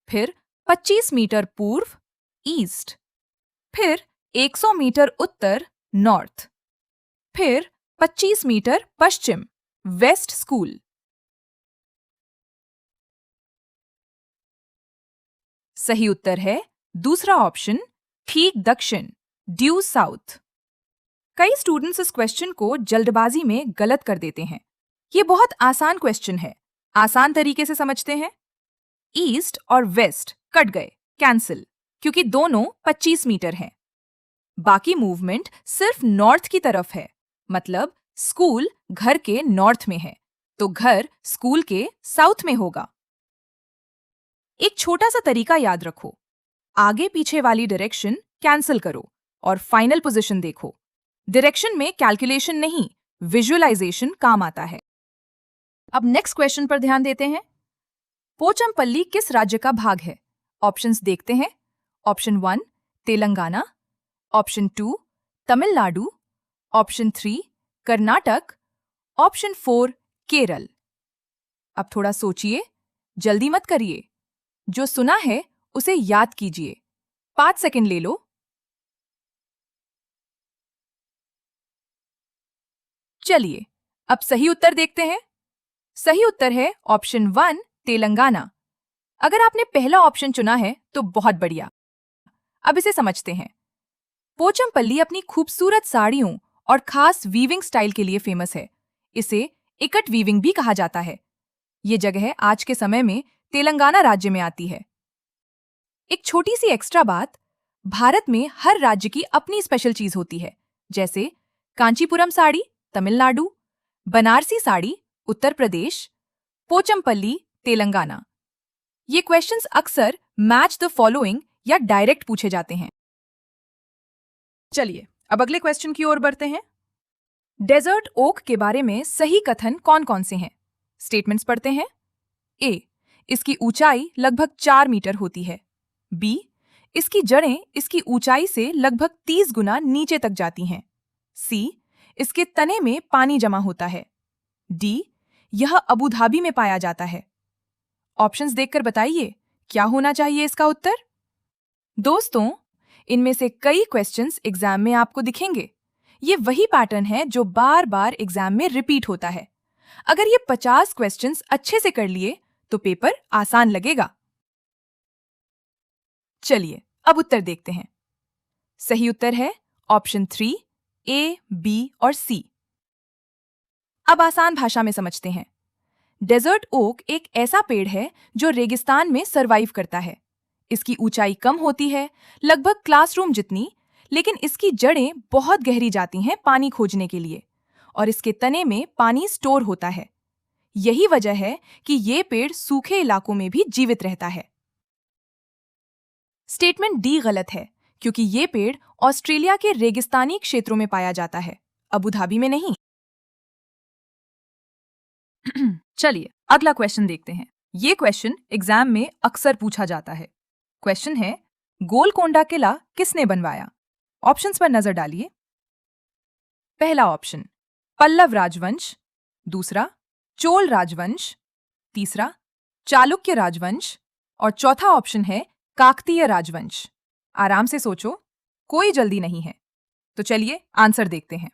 Speaker 1: फिर 25 मीटर पूर्व ईस्ट, फिर 100 मीटर उत्तर नॉर्थ, फिर 25 मीटर पश्चिम वेस्ट स्कूल। सही उत्तर है दूसरा ऑप्शन, ठीक दक्षिण ड्यू साउथ। कई स्टूडेंट्स इस क्वेश्चन को जल्दबाजी में गलत कर देते हैं। ये बहुत आसान क्वेश्चन है, आसान तरीके से समझते हैं। ईस्ट और वेस्ट कट गए, कैंसिल, क्योंकि दोनों 25 मीटर हैं। बाकी मूवमेंट सिर्फ नॉर्थ की तरफ है, मतलब स्कूल घर के नॉर्थ में है, तो घर स्कूल के साउथ में होगा। एक छोटा सा तरीका याद रखो, आगे पीछे वाली डायरेक्शन कैंसिल करो और फाइनल पोजीशन देखो। डायरेक्शन में कैलकुलेशन नहीं, विजुअलाइजेशन काम आता है। अब नेक्स्ट क्वेश्चन पर ध्यान देते हैं। पोचमपल्ली किस राज्य का भाग है? ऑप्शंस देखते हैं। Option 1 Telangana, option 2 Tamil Nadu, option 3 Karnataka, option 4 Kerala. अब थोड़ा सोचिए, जल्दी मत करिए। जो सुना है उसे याद कीजिए। 5 सेकंड ले लो। चलिए अब सही उत्तर देखते हैं। सही उत्तर है ऑप्शन 1 तेलंगाना। अगर आपने पहला ऑप्शन चुना है तो बहुत बढ़िया। अब इसे समझते हैं। पोचमपल्ली अपनी खूबसूरत साड़ियों और खास वीविंग स्टाइल के लिए फेमस है। इसे इकट वीविंग भी कहा जाता है। ये जगह आज के समय में तेलंगाना राज्य में आती है। एक छोटी सी एक्स्ट्रा बात, भारत में हर राज्य की अपनी स्पेशल चीज होती है, जैसे कांचीपुरम साड़ी तमिलनाडु, बनारसी साड़ी उत्तर प्रदेश, पोचमपल्ली तेलंगाना। ये क्वेश्चंस अक्सर मैच द फॉलोइंग या डायरेक्ट पूछे जाते हैं। चलिए अब अगले क्वेश्चन की ओर बढ़ते हैं। डेजर्ट ओक के बारे में सही कथन कौन कौन से हैं? स्टेटमेंट्स पढ़ते हैं। ए, इसकी ऊंचाई लगभग 4 मीटर होती है। बी, इसकी जड़ें इसकी ऊंचाई से लगभग 30 गुना नीचे तक जाती हैं। सी, इसके तने में पानी जमा होता है। डी, यह अबू धाबी में पाया जाता है। ऑप्शंस देखकर बताइए क्या होना चाहिए इसका उत्तर। दोस्तों, इनमें से कई क्वेश्चंस एग्जाम में आपको दिखेंगे। ये वही पैटर्न है जो बार बार एग्जाम में रिपीट होता है। अगर ये 50 क्वेश्चंस अच्छे से कर लिए तो पेपर आसान लगेगा। चलिए अब उत्तर देखते हैं। सही उत्तर है ऑप्शन 3 ए, बी और सी। अब आसान भाषा में समझते हैं। डेजर्ट ओक एक ऐसा पेड़ है जो रेगिस्तान में सरवाइव करता है। इसकी ऊंचाई कम होती है, लगभग क्लासरूम जितनी, लेकिन इसकी जड़ें बहुत गहरी जाती हैं पानी खोजने के लिए, और इसके तने में पानी स्टोर होता है। यही वजह है कि ये पेड़ सूखे इलाकों में भी जीवित रहता है। स्टेटमेंट डी गलत है, क्योंकि ये पेड़ ऑस्ट्रेलिया के रेगिस्तानी क्षेत्रों में पाया जाता है, अबू धाबी में नहीं। चलिए अगला क्वेश्चन देखते हैं। ये क्वेश्चन एग्जाम में अक्सर पूछा जाता है। क्वेश्चन है, गोलकोंडा किला किसने बनवाया? ऑप्शंस पर नजर डालिए। पहला ऑप्शन पल्लव राजवंश, दूसरा चोल राजवंश, तीसरा चालुक्य राजवंश और चौथा ऑप्शन है काकतीय राजवंश। आराम से सोचो, कोई जल्दी नहीं है। तो चलिए आंसर देखते हैं।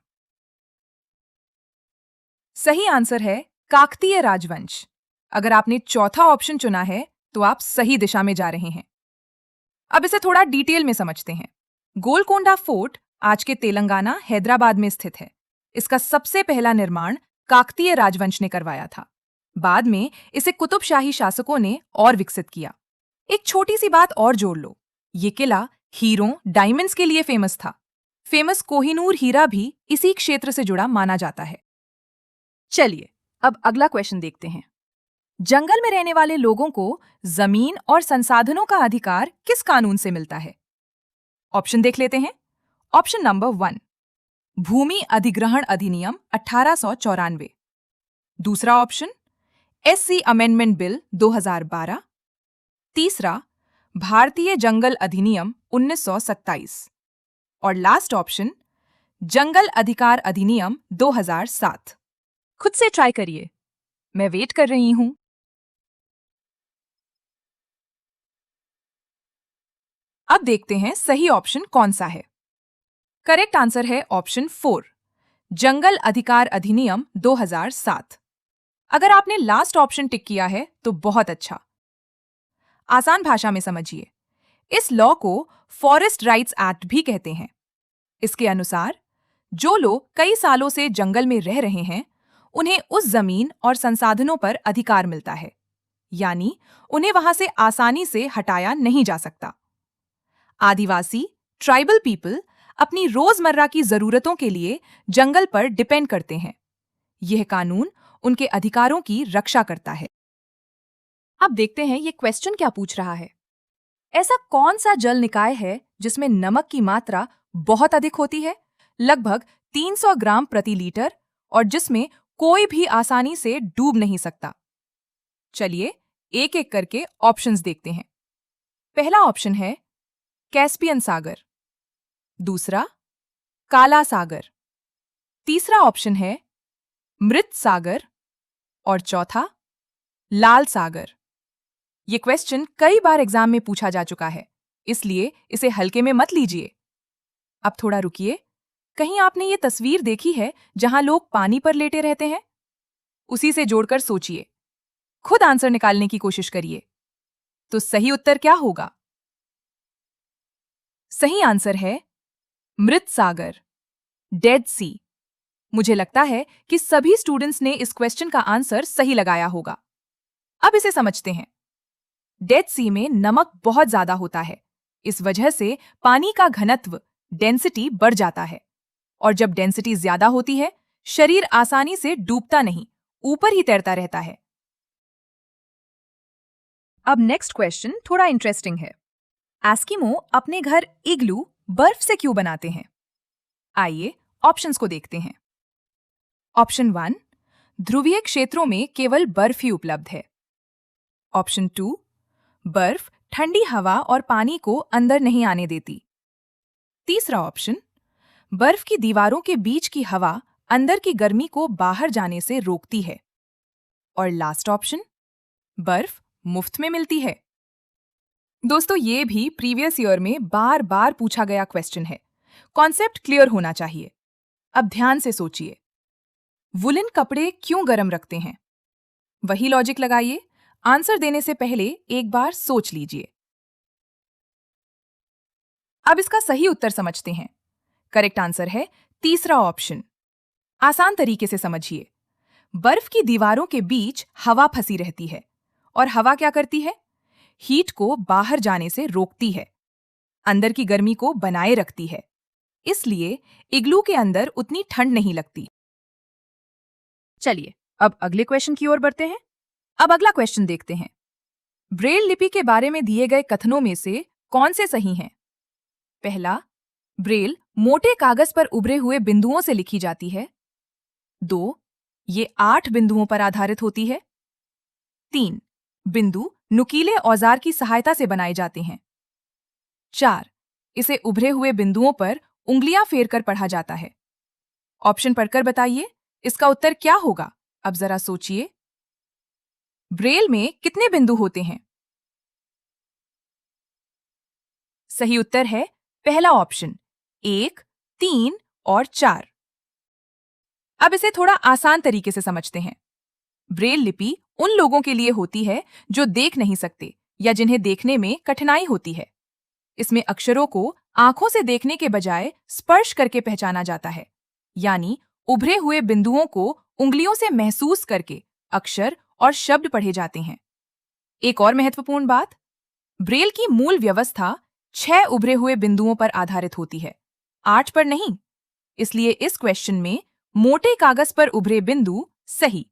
Speaker 1: सही आंसर है काकतीय राजवंश। अगर आपने चौथा ऑप्शन चुना है तो आप सही दिशा में जा रहे हैं। अब इसे थोड़ा डिटेल में समझते हैं। गोलकोंडा फोर्ट आज के तेलंगाना हैदराबाद में स्थित है। इसका सबसे पहला निर्माण काकतीय राजवंश ने करवाया था। बाद में इसे कुतुबशाही शासकों ने और विकसित किया। एक छोटी सी बात और जोड़ लो, ये किला हीरों डायमंड्स के लिए फेमस था। फेमस कोहिनूर हीरा भी इसी क्षेत्र से जुड़ा माना जाता है। चलिए, अब अगला क्वेश्चन देखते हैं। जंगल में रहने वाले लोगों को जमीन और संसाधनों का अधिकार किस कानून से मिलता है? ऑप्शन देख लेते हैं। ऑप्शन नंबर 1, भूमि अधिग्रहण अधिनियम 1894। दूसरा ऑप्शन, एससी अमेंडमेंट बिल 2012। तीसरा, भारतीय जंगल अधिनियम 1927। और लास्ट ऑप्शन, जंगल अधिकार अधिनियम 2007। खुद से ट्राई करिए, मैं वेट कर रही हूं। अब देखते हैं सही ऑप्शन कौन सा है। करेक्ट आंसर है ऑप्शन 4, जंगल अधिकार अधिनियम 2007। अगर आपने लास्ट ऑप्शन टिक किया है तो बहुत अच्छा। आसान भाषा में समझिए, इस लॉ को फॉरेस्ट राइट्स एक्ट भी कहते हैं। इसके अनुसार जो लोग कई सालों से जंगल में रह रहे हैं, उन्हें उस जमीन और संसाधनों पर अधिकार मिलता है, यानी उन्हें वहां से आसानी से हटाया नहीं जा सकता। आदिवासी, ट्राइबल पीपल अपनी रोजमर्रा की जरूरतों के लिए जंगल पर डिपेंड करते हैं। यह कानून उनके अधिकारों की रक्षा करता है। अब देखते हैं ये क्वेश्चन क्या पूछ रहा है। ऐसा कौन सा जल निकाय है जिसमें नमक की मात्रा बहुत अधिक होती है, लगभग 300 ग्राम प्रति लीटर, और जिसमें कोई भी आसानी से डूब नहीं सकता? चलिए एक एक करके ऑप्शंस देखते हैं। पहला ऑप्शन है कैस्पियन सागर, दूसरा काला सागर, तीसरा ऑप्शन है मृत सागर, और चौथा लाल सागर। ये क्वेश्चन कई बार एग्जाम में पूछा जा चुका है, इसलिए इसे हल्के में मत लीजिए। अब थोड़ा रुकिए, कहीं आपने ये तस्वीर देखी है जहां लोग पानी पर लेटे रहते हैं? उसी से जोड़कर सोचिए, खुद आंसर निकालने की कोशिश करिए। तो सही उत्तर क्या होगा? सही आंसर है मृत सागर, डेड सी। मुझे लगता है कि सभी स्टूडेंट्स ने इस क्वेश्चन का आंसर सही लगाया होगा। अब इसे समझते हैं। डेड सी में नमक बहुत ज्यादा होता है, इस वजह से पानी का घनत्व, डेंसिटी बढ़ जाता है, और जब डेंसिटी ज्यादा होती है, शरीर आसानी से डूबता नहीं, ऊपर ही तैरता रहता है। अब नेक्स्ट क्वेश्चन थोड़ा इंटरेस्टिंग है। एस्किमो अपने घर इग्लू बर्फ से क्यों बनाते हैं? आइए ऑप्शंस को देखते हैं। ऑप्शन 1, ध्रुवीय क्षेत्रों में केवल बर्फ ही उपलब्ध है। ऑप्शन 2, बर्फ ठंडी हवा और पानी को अंदर नहीं आने देती। तीसरा ऑप्शन, बर्फ की दीवारों के बीच की हवा अंदर की गर्मी को बाहर जाने से रोकती है। और लास्ट ऑप्शन, बर्फ मुफ्त में मिलती है। दोस्तों, ये भी प्रीवियस ईयर में बार बार पूछा गया क्वेश्चन है। कॉन्सेप्ट क्लियर होना चाहिए। अब ध्यान से सोचिए, वुलन कपड़े क्यों गर्म रखते हैं? वही लॉजिक लगाइए, आंसर देने से पहले एक बार सोच लीजिए। अब इसका सही उत्तर समझते हैं। करेक्ट आंसर है तीसरा ऑप्शन। आसान तरीके से समझिए, बर्फ की दीवारों के बीच हवा फंसी रहती है, और हवा क्या करती है? हीट को बाहर जाने से रोकती है, अंदर की गर्मी को बनाए रखती है। इसलिए इग्लू के अंदर उतनी ठंड नहीं लगती। चलिए अब अगले क्वेश्चन की ओर बढ़ते हैं। अब अगला क्वेश्चन देखते हैं। ब्रेल लिपि के बारे में दिए गए कथनों में से कौन से सही हैं? पहला, ब्रेल मोटे कागज पर उभरे हुए बिंदुओं से लिखी जाती है। 2, ये 8 बिंदुओं पर आधारित होती है। 3, बिंदु नुकीले औजार की सहायता से बनाए जाते हैं। 4, इसे उभरे हुए बिंदुओं पर उंगलियां फेरकर पढ़ा जाता है। ऑप्शन पढ़कर बताइए, इसका उत्तर क्या होगा? अब जरा सोचिए, ब्रेल में कितने बिंदु होते हैं? सही उत्तर है पहला ऑप्शन, 1, 3 और 4। अब इसे थोड़ा आसान तरीके से समझते हैं। ब्रेल लिपि उन लोगों के लिए होती है जो देख नहीं सकते या जिन्हें देखने में कठिनाई होती है। इसमें अक्षरों को आंखों से देखने के बजाय स्पर्श करके पहचाना जाता है, यानी उभरे हुए बिंदुओं को उंगलियों से महसूस करके अक्षर और शब्द पढ़े जाते हैं। एक और महत्वपूर्ण बात, ब्रेल की मूल व्यवस्था 6 उभरे हुए बिंदुओं पर आधारित होती है, 8 पर नहीं। इसलिए इस क्वेश्चन में मोटे कागज पर उभरे बिंदु सही,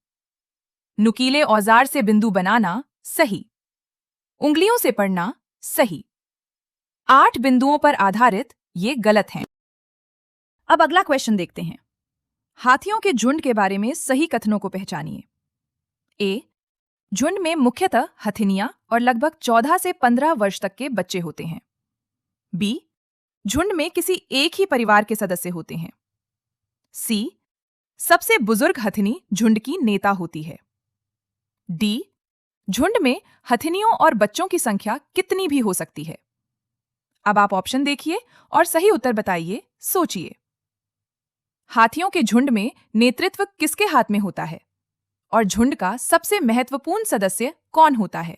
Speaker 1: नुकीले औजार से बिंदु बनाना सही, उंगलियों से पढ़ना सही। 8 बिंदुओं पर आधारित ये गलत हैं। अब अगला क्वेश्चन देखते हैं। हाथियों के झुंड के बारे में सही कथनों को पहचानिए। ए, झुंड में मुख्यतः हथिनियां और लगभग 14 से 15 वर्ष तक के बच्चे होते हैं। बी, झुंड में किसी एक ही परिवार के सदस्य होते हैं। सी, सबसे बुजुर्ग हथिनी झुंड की नेता होती है। डी, झुंड में हथिनियों और बच्चों की संख्या कितनी भी हो सकती है। अब आप ऑप्शन देखिए और सही उत्तर बताइए, सोचिए। हाथियों के झुंड में नेतृत्व किसके हाथ में होता है और झुंड का सबसे महत्वपूर्ण सदस्य कौन होता है?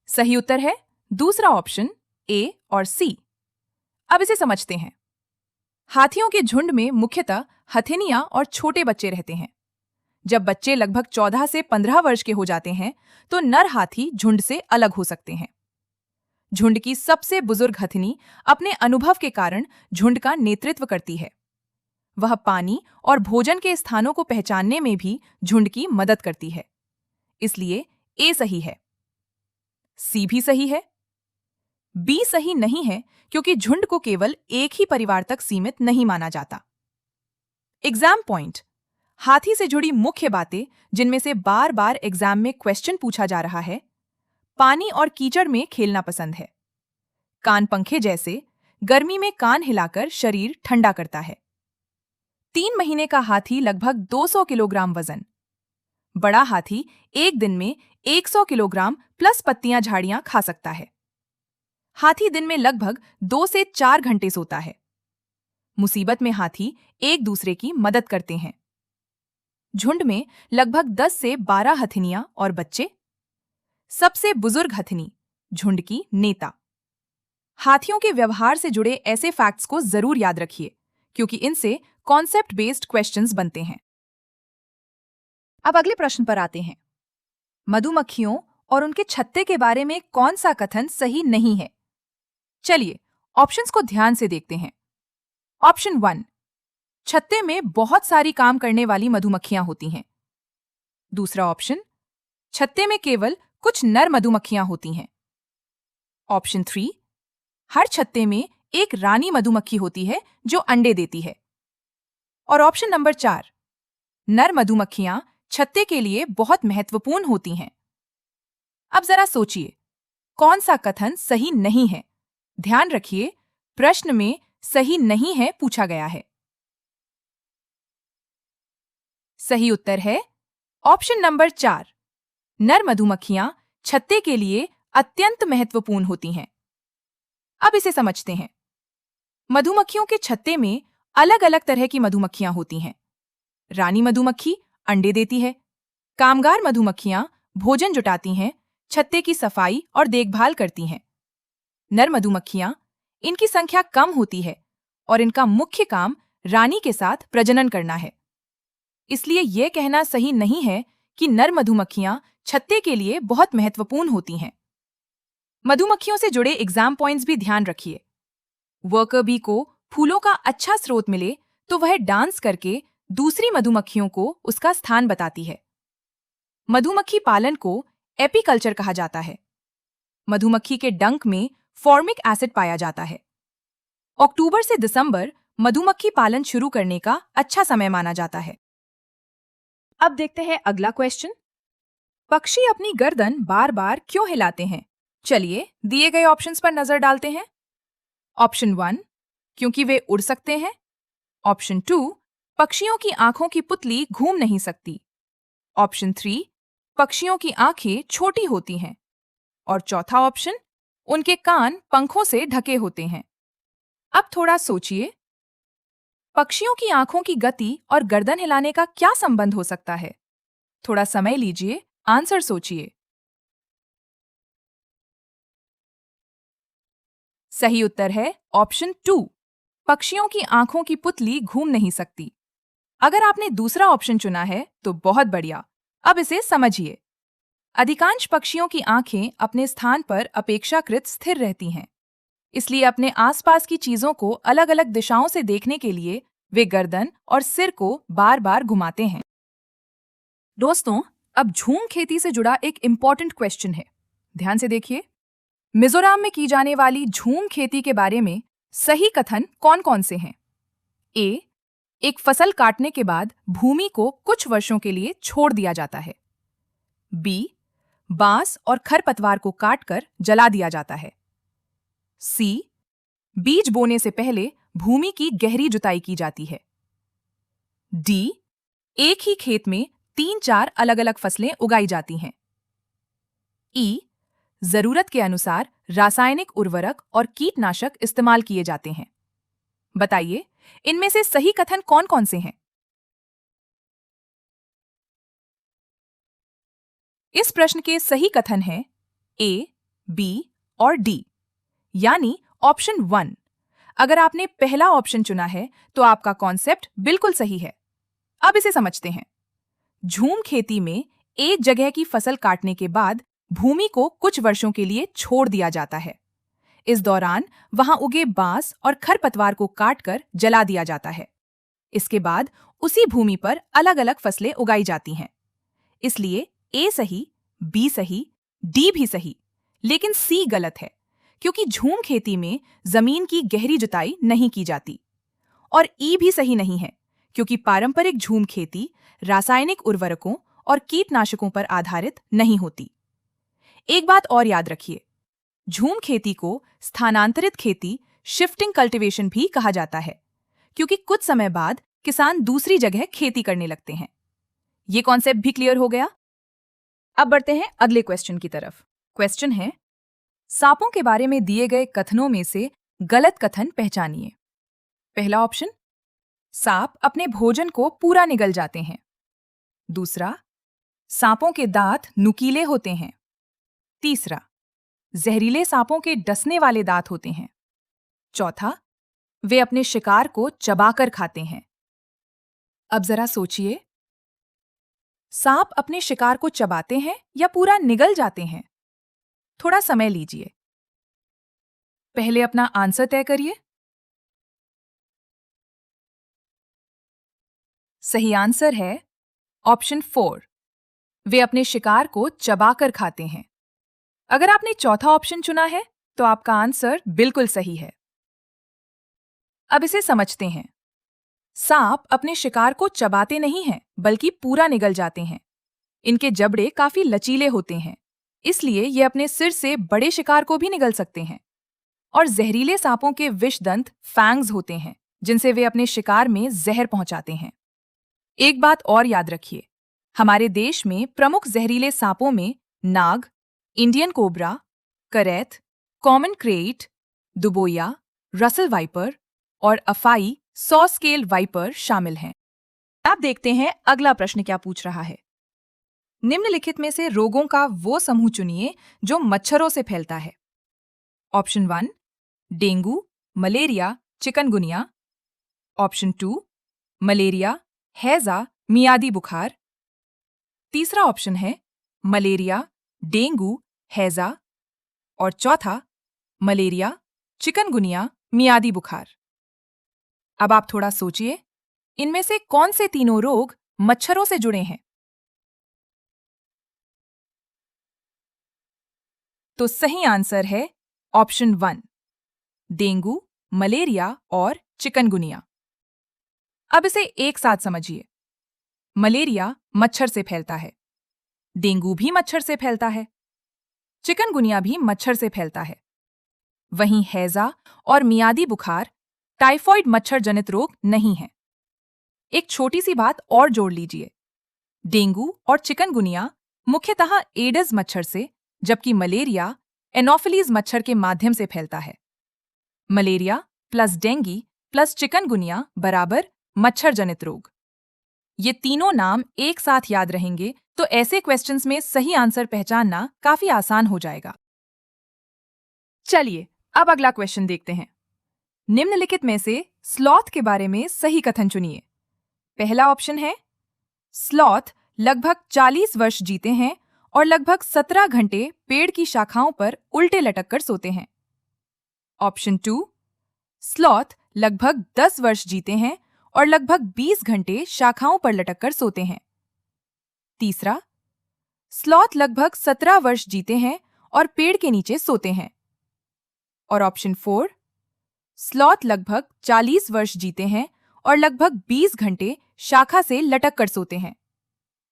Speaker 1: सही उत्तर है दूसरा ऑप्शन ए और सी। अब इसे समझते हैं। हाथियों के झुंड में मुख्यतः हथिनियां और छोटे बच्चे रहते हैं। जब बच्चे लगभग 14 से 15 वर्ष के हो जाते हैं तो नर हाथी झुंड से अलग हो सकते हैं। झुंड की सबसे बुजुर्ग हथिनी अपने अनुभव के कारण झुंड का नेतृत्व करती है। वह पानी और भोजन के स्थानों को पहचानने में भी झुंड की मदद करती है। इसलिए ए सही है। सी भी सही है। बी सही नहीं है क्योंकि झुंड को केवल एक ही परिवार तक सीमित नहीं माना जाता। Exam point. हाथी से जुड़ी मुख्य बातें जिनमें से बार बार एग्जाम में क्वेश्चन पूछा जा रहा है। पानी और कीचड़ में खेलना पसंद है। कान पंखे जैसे गर्मी में कान हिलाकर शरीर ठंडा करता है। 3 महीने का हाथी लगभग 200 किलोग्राम वजन। बड़ा हाथी एक दिन में 100 किलोग्राम प्लस पत्तियां झाड़ियां खा सकता है। हाथी दिन में लगभग 2 से 4 घंटे सोता है। मुसीबत में हाथी एक दूसरे की मदद करते हैं। झुंड में लगभग 10 से 12 हथिनियां और बच्चे। सबसे बुजुर्ग हथिनी झुंड की नेता। हाथियों के व्यवहार से जुड़े ऐसे फैक्ट्स को जरूर याद रखिए क्योंकि इनसे कॉन्सेप्ट बेस्ड क्वेश्चंस बनते हैं। अब अगले प्रश्न पर आते हैं। मधुमक्खियों और उनके छत्ते के बारे में कौन सा कथन सही नहीं है? चलिए ऑप्शंस को ध्यान से देखते हैं। ऑप्शन 1, छत्ते में बहुत सारी काम करने वाली मधुमक्खियां होती हैं। दूसरा ऑप्शन, छत्ते में केवल कुछ नर मधुमक्खियां होती हैं। ऑप्शन 3, हर छत्ते में एक रानी मधुमक्खी होती है जो अंडे देती है। और ऑप्शन नंबर 4, नर मधुमक्खियां छत्ते के लिए बहुत महत्वपूर्ण होती हैं। अब जरा सोचिए, कौन सा कथन सही नहीं है? ध्यान रखिए, प्रश्न में सही नहीं है पूछा गया है। सही उत्तर है ऑप्शन नंबर 4, नर मधुमक्खियां छत्ते के लिए अत्यंत महत्वपूर्ण होती हैं। अब इसे समझते हैं। मधुमक्खियों के छत्ते में अलग अलग तरह की मधुमक्खियां होती हैं। रानी मधुमक्खी अंडे देती है। कामगार मधुमक्खियां भोजन जुटाती हैं, छत्ते की सफाई और देखभाल करती हैं। नर मधुमक्खियां, इनकी संख्या कम होती है और इनका मुख्य काम रानी के साथ प्रजनन करना है। इसलिए यह कहना सही नहीं है कि नर मधुमक्खियां छत्ते के लिए बहुत महत्वपूर्ण होती हैं। मधुमक्खियों से जुड़े एग्जाम पॉइंट्स भी ध्यान रखिए। वर्कर बी को फूलों का अच्छा स्रोत मिले तो वह डांस करके दूसरी मधुमक्खियों को उसका स्थान बताती है। मधुमक्खी पालन को एपीकल्चर कहा जाता है। मधुमक्खी के डंक में फॉर्मिक एसिड पाया जाता है। अक्टूबर से दिसंबर मधुमक्खी पालन शुरू करने का अच्छा समय माना जाता है। अब देखते हैं अगला क्वेश्चन। पक्षी अपनी गर्दन बार बार क्यों हिलाते हैं? चलिए दिए गए ऑप्शंस पर नजर डालते हैं। ऑप्शन 1, क्योंकि वे उड़ सकते हैं। ऑप्शन 2, पक्षियों की आंखों की पुतली घूम नहीं सकती। ऑप्शन 3, पक्षियों की आंखें छोटी होती हैं। और चौथा ऑप्शन, उनके कान पंखों से ढके होते हैं। अब थोड़ा सोचिए, पक्षियों की आंखों की गति और गर्दन हिलाने का क्या संबंध हो सकता है? थोड़ा समय लीजिए, आंसर सोचिए। सही उत्तर है ऑप्शन 2, पक्षियों की आंखों की पुतली घूम नहीं सकती। अगर आपने दूसरा ऑप्शन चुना है तो बहुत बढ़िया। अब इसे समझिए। अधिकांश पक्षियों की आंखें अपने स्थान पर अपेक्षाकृत स्थिर रहती हैं। इसलिए अपने आसपास की चीजों को अलग अलग दिशाओं से देखने के लिए वे गर्दन और सिर को बार बार घुमाते हैं। दोस्तों, अब झूम खेती से जुड़ा एक इम्पॉर्टेंट क्वेश्चन है। ध्यान से देखिए। मिजोरम में की जाने वाली झूम खेती के बारे में सही कथन कौन कौन से हैं? ए, एक फसल काटने के बाद भूमि को कुछ वर्षों के लिए छोड़ दिया जाता है। बी, बांस और खरपतवार को काटकर जला दिया जाता है। सी, बीज बोने से पहले भूमि की गहरी जुताई की जाती है। डी, एक ही खेत में 3-4 अलग अलग फसलें उगाई जाती हैं। ई, जरूरत के अनुसार रासायनिक उर्वरक और कीटनाशक इस्तेमाल किए जाते हैं। बताइए, इनमें से सही कथन कौन कौन से हैं? इस प्रश्न के सही कथन हैं ए, बी और डी, यानी ऑप्शन 1। अगर आपने पहला ऑप्शन चुना है तो आपका कॉन्सेप्ट बिल्कुल सही है। अब इसे समझते हैं। झूम खेती में एक जगह की फसल काटने के बाद भूमि को कुछ वर्षों के लिए छोड़ दिया जाता है। इस दौरान वहां उगे बांस और खरपतवार को काटकर जला दिया जाता है। इसके बाद उसी भूमि पर अलग अलग फसलें उगाई जाती हैं। इसलिए ए सही, बी सही, डी भी सही, लेकिन सी गलत है, क्योंकि झूम खेती में जमीन की गहरी जुताई नहीं की जाती। और ई भी सही नहीं है, क्योंकि पारंपरिक झूम खेती रासायनिक उर्वरकों और कीटनाशकों पर आधारित नहीं होती। एक बात और याद रखिए, झूम खेती को स्थानांतरित खेती, शिफ्टिंग कल्टीवेशन भी कहा जाता है, क्योंकि कुछ समय बाद किसान दूसरी जगह खेती करने लगते हैं। ये कॉन्सेप्ट भी क्लियर हो गया? अब बढ़ते हैं अगले क्वेश्चन की तरफ। क्वेश्चन है, सांपों के बारे में दिए गए कथनों में से गलत कथन पहचानिए। पहला ऑप्शन, सांप अपने भोजन को पूरा निगल जाते हैं। दूसरा, सांपों के दांत नुकीले होते हैं। तीसरा, जहरीले सांपों के डसने वाले दांत होते हैं। चौथा, वे अपने शिकार को चबाकर खाते हैं। अब जरा सोचिए, सांप अपने शिकार को चबाते हैं या पूरा निगल जाते हैं? थोड़ा समय लीजिए। पहले अपना आंसर तय करिए। सही आंसर है ऑप्शन 4। वे अपने शिकार को चबाकर खाते हैं। अगर आपने चौथा ऑप्शन चुना है तो आपका आंसर बिल्कुल सही है। अब इसे समझते हैं। सांप अपने शिकार को चबाते नहीं हैं, बल्कि पूरा निगल जाते हैं। इनके जबड़े काफी लचीले होते हैं, इसलिए ये अपने सिर से बड़े शिकार को भी निगल सकते हैं। और जहरीले सांपों के विषदंत फैंग्स होते हैं, जिनसे वे अपने शिकार में जहर पहुंचाते हैं। एक बात और याद रखिए, हमारे देश में प्रमुख जहरीले सांपों में नाग, इंडियन कोबरा, करैत, कॉमन क्रेट, दुबोया, रसल वाइपर और अफाई सॉ स्केल वाइपर शामिल हैं। अब देखते हैं अगला प्रश्न क्या पूछ रहा है। निम्नलिखित में से रोगों का वो समूह चुनिए जो मच्छरों से फैलता है। Option 1, dengue, malaria, chikungunya. Option 2, malaria, हैजा, मियादी बुखार। तीसरा ऑप्शन है मलेरिया, डेंगू, हैजा। और चौथा, मलेरिया, चिकनगुनिया, मियादी बुखार। अब आप थोड़ा सोचिए, इनमें से कौन से तीनों रोग मच्छरों से जुड़े हैं? तो सही आंसर है ऑप्शन 1, डेंगू, मलेरिया और चिकनगुनिया। अब इसे एक साथ समझिए। मलेरिया मच्छर से फैलता है, डेंगू भी मच्छर से फैलता है, चिकनगुनिया भी मच्छर से फैलता है। वहीं हैजा और मियादी बुखार टाइफॉइड मच्छर जनित रोग नहीं है। एक छोटी सी बात और जोड़ लीजिए, डेंगू और चिकनगुनिया मुख्यतः एडिस मच्छर से, जबकि मलेरिया एनोफिलीज मच्छर के माध्यम से फैलता है। Malaria plus dinghy plus chikungunya बराबर मच्छर जनित रोग। ये तीनों नाम एक साथ याद रहेंगे तो ऐसे क्वेश्चंस में सही आंसर पहचानना काफी आसान हो जाएगा। चलिए अब अगला क्वेश्चन देखते हैं। निम्नलिखित में से स्लॉथ के बारे में सही कथन चुनिए। पहला ऑप्शन है, स्लॉथ लगभग 40 वर्ष जीते हैं और लगभग 17 घंटे पेड़ की शाखाओं पर उल्टे लटक कर सोते हैं। ऑप्शन 2, स्लॉथ लगभग 10 वर्ष जीते हैं और लगभग 20 घंटे शाखाओं पर लटक कर सोते हैं। तीसरा, स्लॉथ लगभग 17 वर्ष जीते हैं और पेड़ के नीचे सोते हैं। और ऑप्शन 4, स्लॉथ लगभग 40 वर्ष जीते हैं और लगभग 20 घंटे शाखा से लटक कर सोते हैं।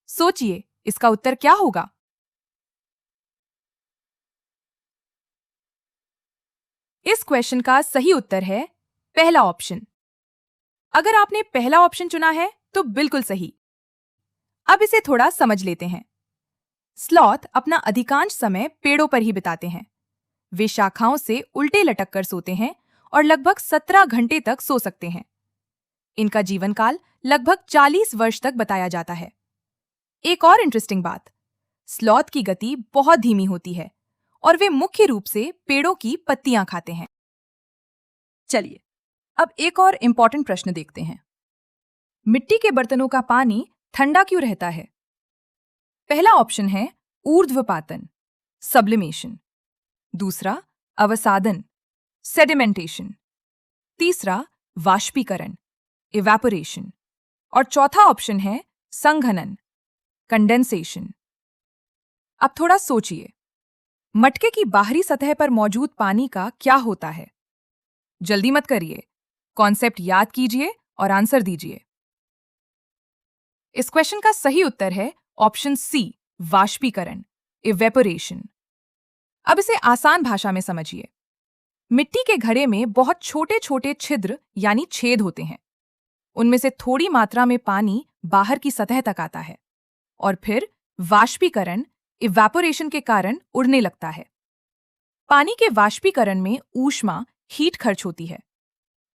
Speaker 1: सोचिए, इसका उत्तर क्या होगा? इस क्वेश्चन का सही उत्तर है पहला ऑप्शन। अगर आपने पहला ऑप्शन चुना है तो बिल्कुल सही। अब इसे थोड़ा समझ लेते हैं। स्लॉथ अपना अधिकांश समय पेड़ों पर ही बिताते हैं। वे शाखाओं से उल्टे लटक कर सोते हैं और लगभग 17 घंटे तक सो सकते हैं। इनका जीवन काल लगभग 40 वर्ष तक बताया जाता है। एक और इंटरेस्टिंग बात, स्लॉथ की गति बहुत धीमी होती है और वे मुख्य रूप से पेड़ों की पत्तियां खाते हैं। चलिए, अब एक और इंपॉर्टेंट प्रश्न देखते हैं। मिट्टी के बर्तनों का पानी ठंडा क्यों रहता है? पहला ऑप्शन है ऊर्ध्वपातन, सब्लिमेशन। दूसरा, अवसादन, सेडिमेंटेशन। तीसरा, वाष्पीकरण, इवेपोरेशन। और चौथा ऑप्शन है संघनन, कंडेंसेशन। अब थोड़ा सोचिए, मटके की बाहरी सतह पर मौजूद पानी का क्या होता है? जल्दी मत करिए, कॉन्सेप्ट याद कीजिए और आंसर दीजिए। इस क्वेश्चन का सही उत्तर है ऑप्शन सी, वाष्पीकरण, इवेपोरेशन। अब इसे आसान भाषा में समझिए। मिट्टी के घड़े में बहुत छोटे छोटे छिद्र यानी छेद होते हैं। उनमें से थोड़ी मात्रा में पानी बाहर की सतह तक आता है और फिर वाष्पीकरण, इवेपोरेशन के कारण उड़ने लगता है। पानी के वाष्पीकरण में ऊष्मा, हीट खर्च होती है।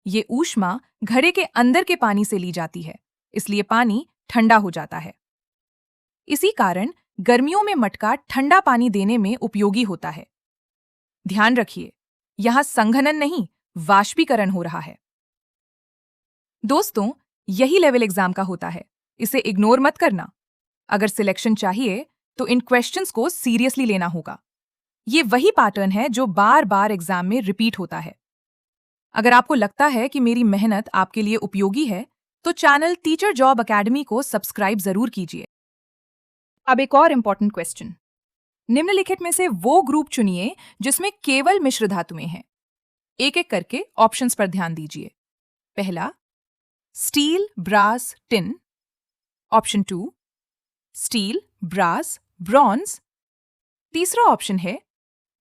Speaker 1: ये ऊष्मा घड़े के अंदर के पानी से ली जाती है, इसलिए पानी ठंडा हो जाता है। इसी कारण गर्मियों में मटका ठंडा पानी देने में उपयोगी होता है। ध्यान रखिए, यहां संघनन नहीं, वाष्पीकरण हो रहा है। दोस्तों, यही लेवल एग्जाम का होता है, इसे इग्नोर मत करना। अगर सिलेक्शन चाहिए तो इन क्वेश्चंस को सीरियसली लेना होगा। ये वही पैटर्न है जो बार बार एग्जाम में रिपीट होता है। अगर आपको लगता है कि मेरी मेहनत आपके लिए उपयोगी है तो चैनल टीचर जॉब अकेडमी को सब्सक्राइब जरूर कीजिए। अब एक और इंपॉर्टेंट क्वेश्चन। निम्नलिखित में से वो ग्रुप चुनिए जिसमें केवल मिश्र धातुएं हैं। एक एक करके ऑप्शंस पर ध्यान दीजिए। पहला, steel, brass, tin. Option 2, steel, brass, bronze. तीसरा ऑप्शन है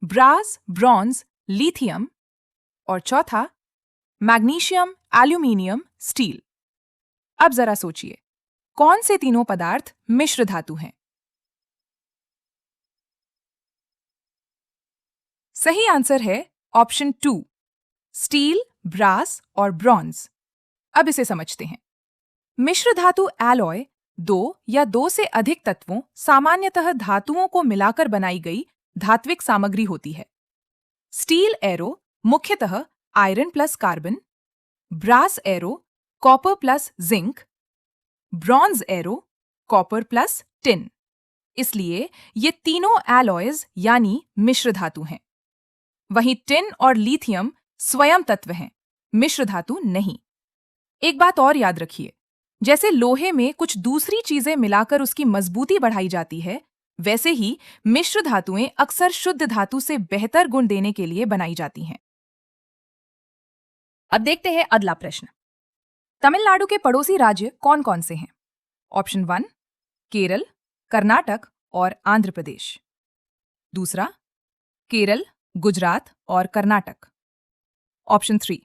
Speaker 1: ब्रास, ब्रॉन्ज, लिथियम। और चौथा, मैग्नीशियम, एल्यूमिनियम, स्टील। अब जरा सोचिए, कौन से तीनों पदार्थ मिश्र धातु हैं? सही आंसर है ऑप्शन 2, स्टील, ब्रास और ब्रॉन्ज। अब इसे समझते हैं। मिश्र धातु एलॉय दो या दो से अधिक तत्वों, सामान्यतः धातुओं को मिलाकर बनाई गई धात्विक सामग्री होती है। स्टील एरो मुख्यतः iron plus carbon, brass arrow copper plus zinc, bronze arrow copper plus tin. इसलिए ये तीनों एलॉयज यानी मिश्र धातु हैं। वहीं टिन और लिथियम स्वयं तत्व हैं, मिश्र धातु नहीं। एक बात और याद रखिए, जैसे लोहे में कुछ दूसरी चीजें मिलाकर उसकी मजबूती बढ़ाई जाती है, वैसे ही मिश्र धातुएं अक्सर शुद्ध धातु से बेहतर गुण देने के लिए बनाई जाती हैं। अब देखते हैं अगला प्रश्न। तमिलनाडु के पड़ोसी राज्य कौन कौन से हैं? ऑप्शन 1, केरल, कर्नाटक और आंध्र प्रदेश। दूसरा, केरल, गुजरात और कर्नाटक। ऑप्शन 3,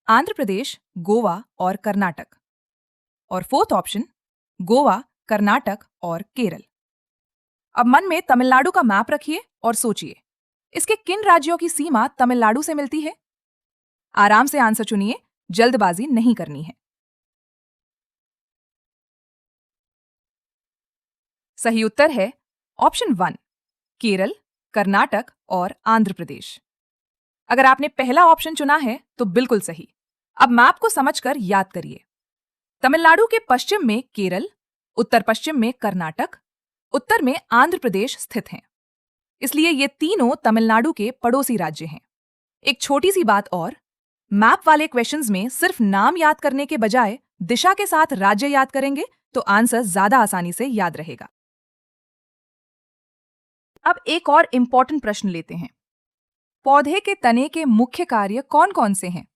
Speaker 1: आंध्र प्रदेश, गोवा और कर्नाटक। और फोर्थ ऑप्शन, गोवा, कर्नाटक और केरल। अब मन में तमिलनाडु का मैप रखिए और सोचिए, इसके किन राज्यों की सीमा तमिलनाडु से मिलती है? आराम से आंसर चुनिए, जल्दबाजी नहीं करनी है। सही उत्तर है ऑप्शन 1, केरल, कर्नाटक और आंध्र प्रदेश। अगर आपने पहला ऑप्शन चुना है तो बिल्कुल सही। अब मैप को समझकर याद करिए। तमिलनाडु के पश्चिम में केरल, उत्तर पश्चिम में कर्नाटक, उत्तर में आंध्र प्रदेश स्थित हैं। इसलिए ये तीनों तमिलनाडु के पड़ोसी राज्य हैं। एक छोटी सी बात और, मैप वाले क्वेश्चंस में सिर्फ नाम याद करने के बजाय दिशा के साथ राज्य याद करेंगे तो आंसर ज्यादा आसानी से याद रहेगा। अब एक और इंपॉर्टेंट प्रश्न लेते हैं। पौधे के तने के मुख्य कार्य कौन कौन से हैं?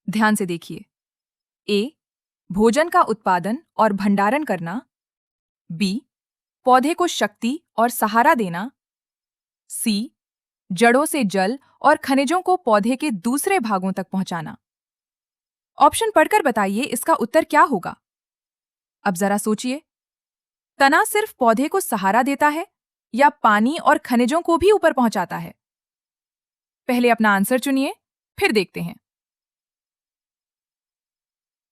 Speaker 1: ध्यान से देखिए। ए, भोजन का उत्पादन और भंडारण करना। बी, पौधे को शक्ति और सहारा देना। सी, जड़ों से जल और खनिजों को पौधे के दूसरे भागों तक पहुंचाना। ऑप्शन पढ़कर बताइए इसका उत्तर क्या होगा। अब जरा सोचिए, तना सिर्फ पौधे को सहारा देता है या पानी और खनिजों को भी ऊपर पहुंचाता है? पहले अपना आंसर चुनिए, फिर देखते हैं।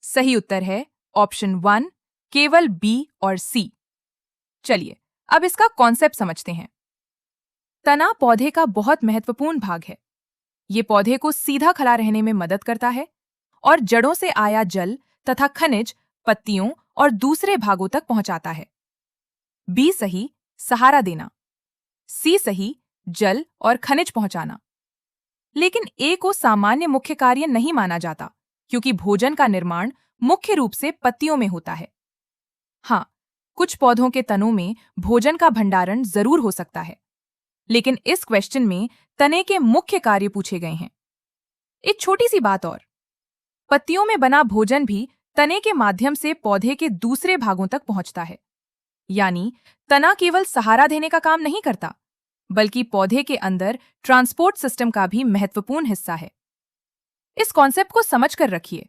Speaker 1: सही उत्तर है ऑप्शन 1, केवल बी और सी। चलिए अब इसका कॉन्सेप्ट समझते हैं। तना पौधे का बहुत महत्वपूर्ण भाग है। ये पौधे को सीधा खड़ा रहने में मदद करता है और जड़ों से आया जल तथा खनिज पत्तियों और दूसरे भागों तक पहुंचाता है। बी सही, सहारा देना। सी सही, जल और खनिज पहुंचाना। लेकिन ए को सामान्य मुख्य कार्य नहीं माना जाता क्योंकि भोजन का निर्माण मुख्य रूप से पत्तियों में होता है। हाँ, कुछ पौधों के तनों में भोजन का भंडारण जरूर हो सकता है, लेकिन इस क्वेश्चन में तने के मुख्य कार्य पूछे गए हैं। एक छोटी सी बात और, पत्तियों में बना भोजन भी तने के माध्यम से पौधे के दूसरे भागों तक पहुंचता है। यानी तना केवल सहारा देने का काम नहीं करता, बल्कि पौधे के अंदर ट्रांसपोर्ट सिस्टम का भी महत्वपूर्ण हिस्सा है। इस कॉन्सेप्ट को समझकर रखिए।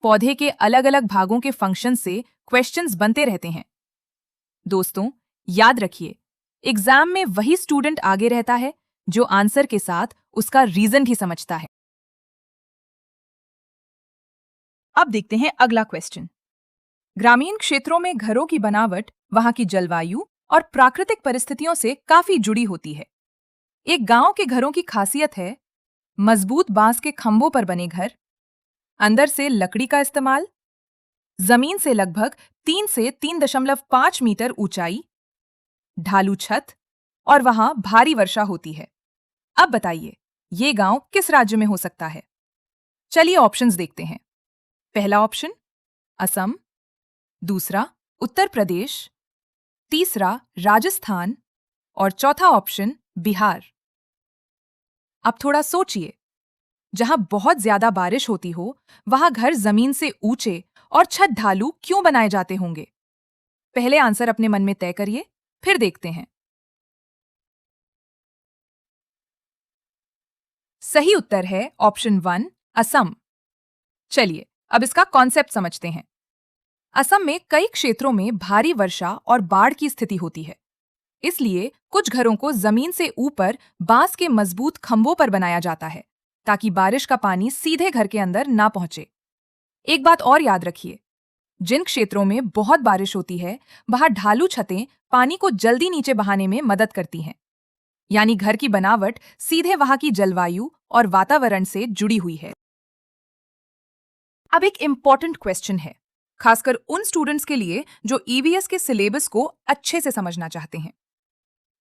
Speaker 1: पौधे के अलग अलग भागों के फंक्शन से क्वेश्चंस बनते रहते हैं। दोस्तों, याद रखिए, एग्जाम में वही स्टूडेंट आगे रहता है जो आंसर के साथ उसका रीजन भी समझता है। अब देखते हैं अगला क्वेश्चन। ग्रामीण क्षेत्रों में घरों की बनावट वहां की जलवायु और प्राकृतिक परिस्थितियों से काफी जुड़ी होती है। एक गांव के घरों की खासियत है मजबूत बांस के खंभों पर बने घर, अंदर से लकड़ी का इस्तेमाल, जमीन से लगभग 3 से 3.5 मीटर ऊंचाई, ढालू छत और वहां भारी वर्षा होती है। अब बताइए, ये गांव किस राज्य में हो सकता है? चलिए ऑप्शंस देखते हैं। पहला ऑप्शन असम, दूसरा उत्तर प्रदेश, तीसरा राजस्थान और चौथा ऑप्शन बिहार। अब थोड़ा सोचिए, जहां बहुत ज्यादा बारिश होती हो वहां घर जमीन से ऊंचे और छत ढालू क्यों बनाए जाते होंगे? पहले आंसर अपने मन में तय करिए, फिर देखते हैं। सही उत्तर है ऑप्शन 1, असम। चलिए अब इसका कॉन्सेप्ट समझते हैं। असम में कई क्षेत्रों में भारी वर्षा और बाढ़ की स्थिति होती है। इसलिए कुछ घरों को जमीन से ऊपर बांस के मजबूत खंभों पर बनाया जाता है ताकि बारिश का पानी सीधे घर के अंदर ना पहुंचे। एक बात और याद रखिए, जिन क्षेत्रों में बहुत बारिश होती है वहां ढालू छतें पानी को जल्दी नीचे बहाने में मदद करती हैं। यानी घर की बनावट सीधे वहां की जलवायु और वातावरण से जुड़ी हुई है। अब एक इंपॉर्टेंट क्वेश्चन है, खासकर उन स्टूडेंट्स के लिए जो ईवीएस के सिलेबस को अच्छे से समझना चाहते हैं।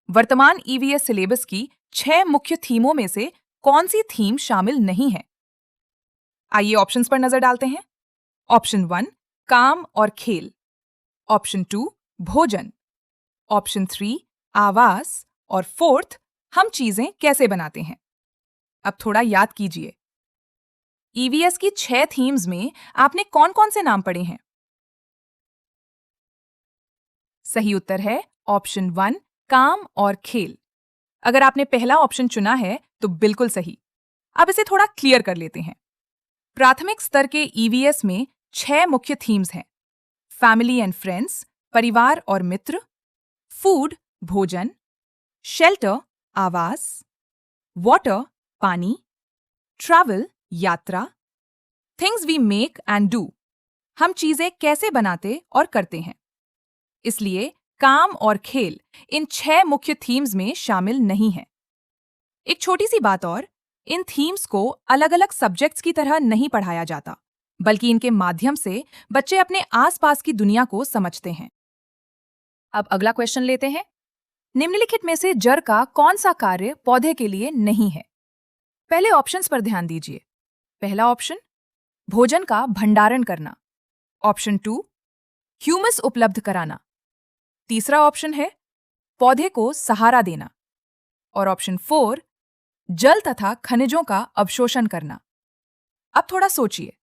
Speaker 1: वर्तमान ईवीएस सिलेबस की 6 मुख्य थीमों में से कौन सी थीम शामिल नहीं है? आइए ऑप्शंस पर नजर डालते हैं। ऑप्शन 1, काम और खेल। ऑप्शन 2, भोजन। ऑप्शन 3, आवास। और 4th, हम चीजें कैसे बनाते हैं। अब थोड़ा याद कीजिए, ईवीएस की 6 थीम्स में आपने कौन कौन से नाम पढ़े हैं? सही उत्तर है ऑप्शन 1, काम और खेल। अगर आपने पहला ऑप्शन चुना है तो बिल्कुल सही। अब इसे थोड़ा क्लियर कर लेते हैं। प्राथमिक स्तर के ईवीएस में 6 मुख्य थीम्स हैं। फैमिली एंड फ्रेंड्स, परिवार और मित्र। फूड, भोजन। शेल्टर, आवास। वाटर, पानी। ट्रैवल, यात्रा। Things we make and do, हम चीजें कैसे बनाते और करते हैं। इसलिए काम और खेल इन 6 मुख्य थीम्स में शामिल नहीं है। एक छोटी सी बात और, इन थीम्स को अलग अलग सब्जेक्ट्स की तरह नहीं पढ़ाया जाता, बल्कि इनके माध्यम से बच्चे अपने आसपास की दुनिया को समझते हैं। अब अगला क्वेश्चन लेते हैं। निम्नलिखित में से जड़ का कौन सा कार्य पौधे के लिए नहीं है? पहले ऑप्शंस पर ध्यान दीजिए। पहला ऑप्शन, भोजन का भंडारण करना। ऑप्शन 2, ह्यूमस उपलब्ध कराना। तीसरा ऑप्शन है पौधे को सहारा देना। और ऑप्शन 4, जल तथा खनिजों का अवशोषण करना। अब थोड़ा सोचिए।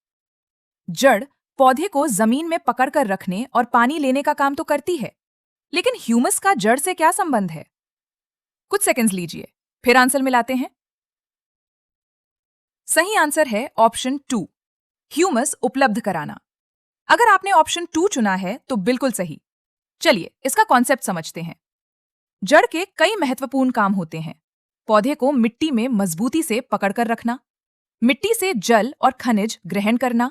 Speaker 1: जड़ पौधे को जमीन में पकड़कर रखने और पानी लेने का काम तो करती है, लेकिन ह्यूमस का जड़ से क्या संबंध है? कुछ सेकंड्स लीजिए, फिर आंसर मिलाते हैं। सही आंसर है ऑप्शन 2, ह्यूमस उपलब्ध कराना। अगर आपने ऑप्शन 2 चुना है तो बिल्कुल सही। चलिए इसका कॉन्सेप्ट समझते हैं। जड़ के कई महत्वपूर्ण काम होते हैं। पौधे को मिट्टी में मजबूती से पकड़कर रखना, मिट्टी से जल और खनिज ग्रहण करना।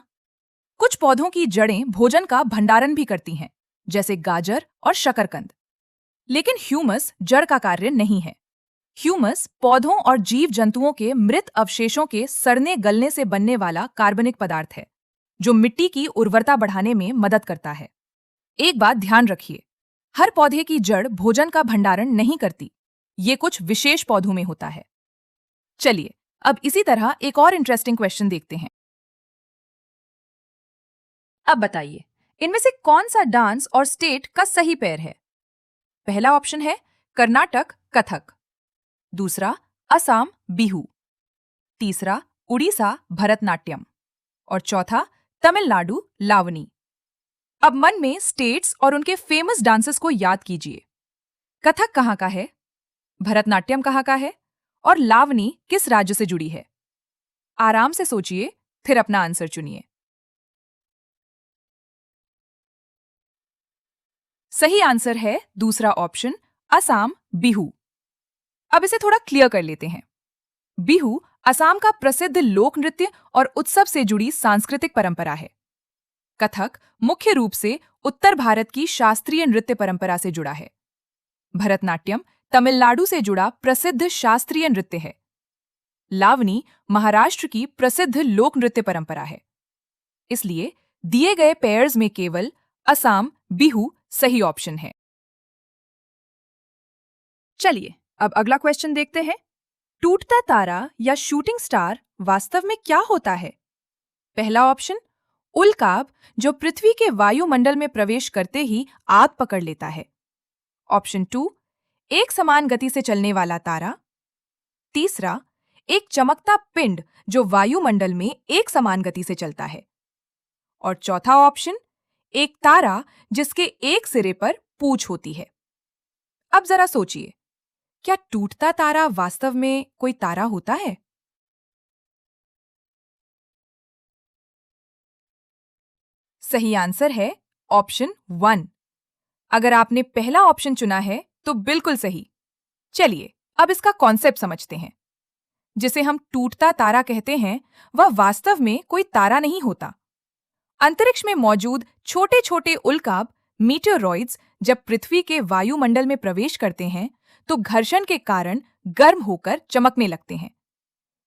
Speaker 1: कुछ पौधों की जड़ें भोजन का भंडारण भी करती हैं, जैसे गाजर और शकरकंद। लेकिन ह्यूमस जड़ का कार्य नहीं है। ह्यूमस पौधों और जीव जंतुओं के मृत अवशेषों के सड़ने गलने से बनने वाला कार्बनिक पदार्थ है, जो मिट्टी की उर्वरता बढ़ाने में मदद करता है। एक बात ध्यान रखिए, हर पौधे की जड़ भोजन का भंडारण नहीं करती। ये कुछ विशेष पौधों में होता है। चलिए अब इसी तरह एक और इंटरेस्टिंग क्वेश्चन देखते हैं। अब बताइए, इनमें से कौन सा डांस और स्टेट का सही पैर है? पहला ऑप्शन है कर्नाटक कथक। दूसरा असम बिहू। तीसरा उड़ीसा भरतनाट्यम। और चौथा तमिलनाडु लावनी। अब मन में स्टेट्स और उनके फेमस डांसेस को याद कीजिए। कथक कहाँ का है, भरतनाट्यम कहाँ का है, और लावनी किस राज्य से जुड़ी है? आराम से सोचिए, फिर अपना आंसर चुनिए। सही आंसर है दूसरा ऑप्शन, असम बिहू। अब इसे थोड़ा क्लियर कर लेते हैं। बिहू असम का प्रसिद्ध लोक नृत्य और उत्सव से जुड़ी सांस्कृतिक परंपरा है। कथक मुख्य रूप से उत्तर भारत की शास्त्रीय नृत्य परंपरा से जुड़ा है। भरतनाट्यम तमिलनाडु से जुड़ा प्रसिद्ध शास्त्रीय नृत्य है। लावनी महाराष्ट्र की प्रसिद्ध लोक नृत्य परंपरा है। इसलिए दिए गए पेयर्स में केवल असम बिहू सही ऑप्शन है। चलिए अब अगला क्वेश्चन देखते हैं। टूटता तारा या शूटिंग स्टार वास्तव में क्या होता है? पहला ऑप्शन, उल्काब, जो पृथ्वी के वायुमंडल में प्रवेश करते ही आग पकड़ लेता है। ऑप्शन 2, एक समान गति से चलने वाला तारा। तीसरा, एक चमकता पिंड जो वायुमंडल में एक समान गति से चलता है। और चौथा ऑप्शन, एक तारा जिसके एक सिरे पर पूंछ होती है। अब जरा सोचिए, क्या टूटता तारा वास्तव में कोई तारा होता है? सही आंसर है ऑप्शन 1। अगर आपने पहला ऑप्शन चुना है तो बिल्कुल सही। चलिए अब इसका कॉन्सेप्ट समझते हैं। जिसे हम टूटता तारा कहते हैं, वह वास्तव में कोई तारा नहीं होता। अंतरिक्ष में मौजूद छोटे छोटे उल्काब मीटेओरॉइड्स जब पृथ्वी के वायुमंडल में प्रवेश करते हैं तो घर्षण के कारण गर्म होकर चमकने लगते हैं।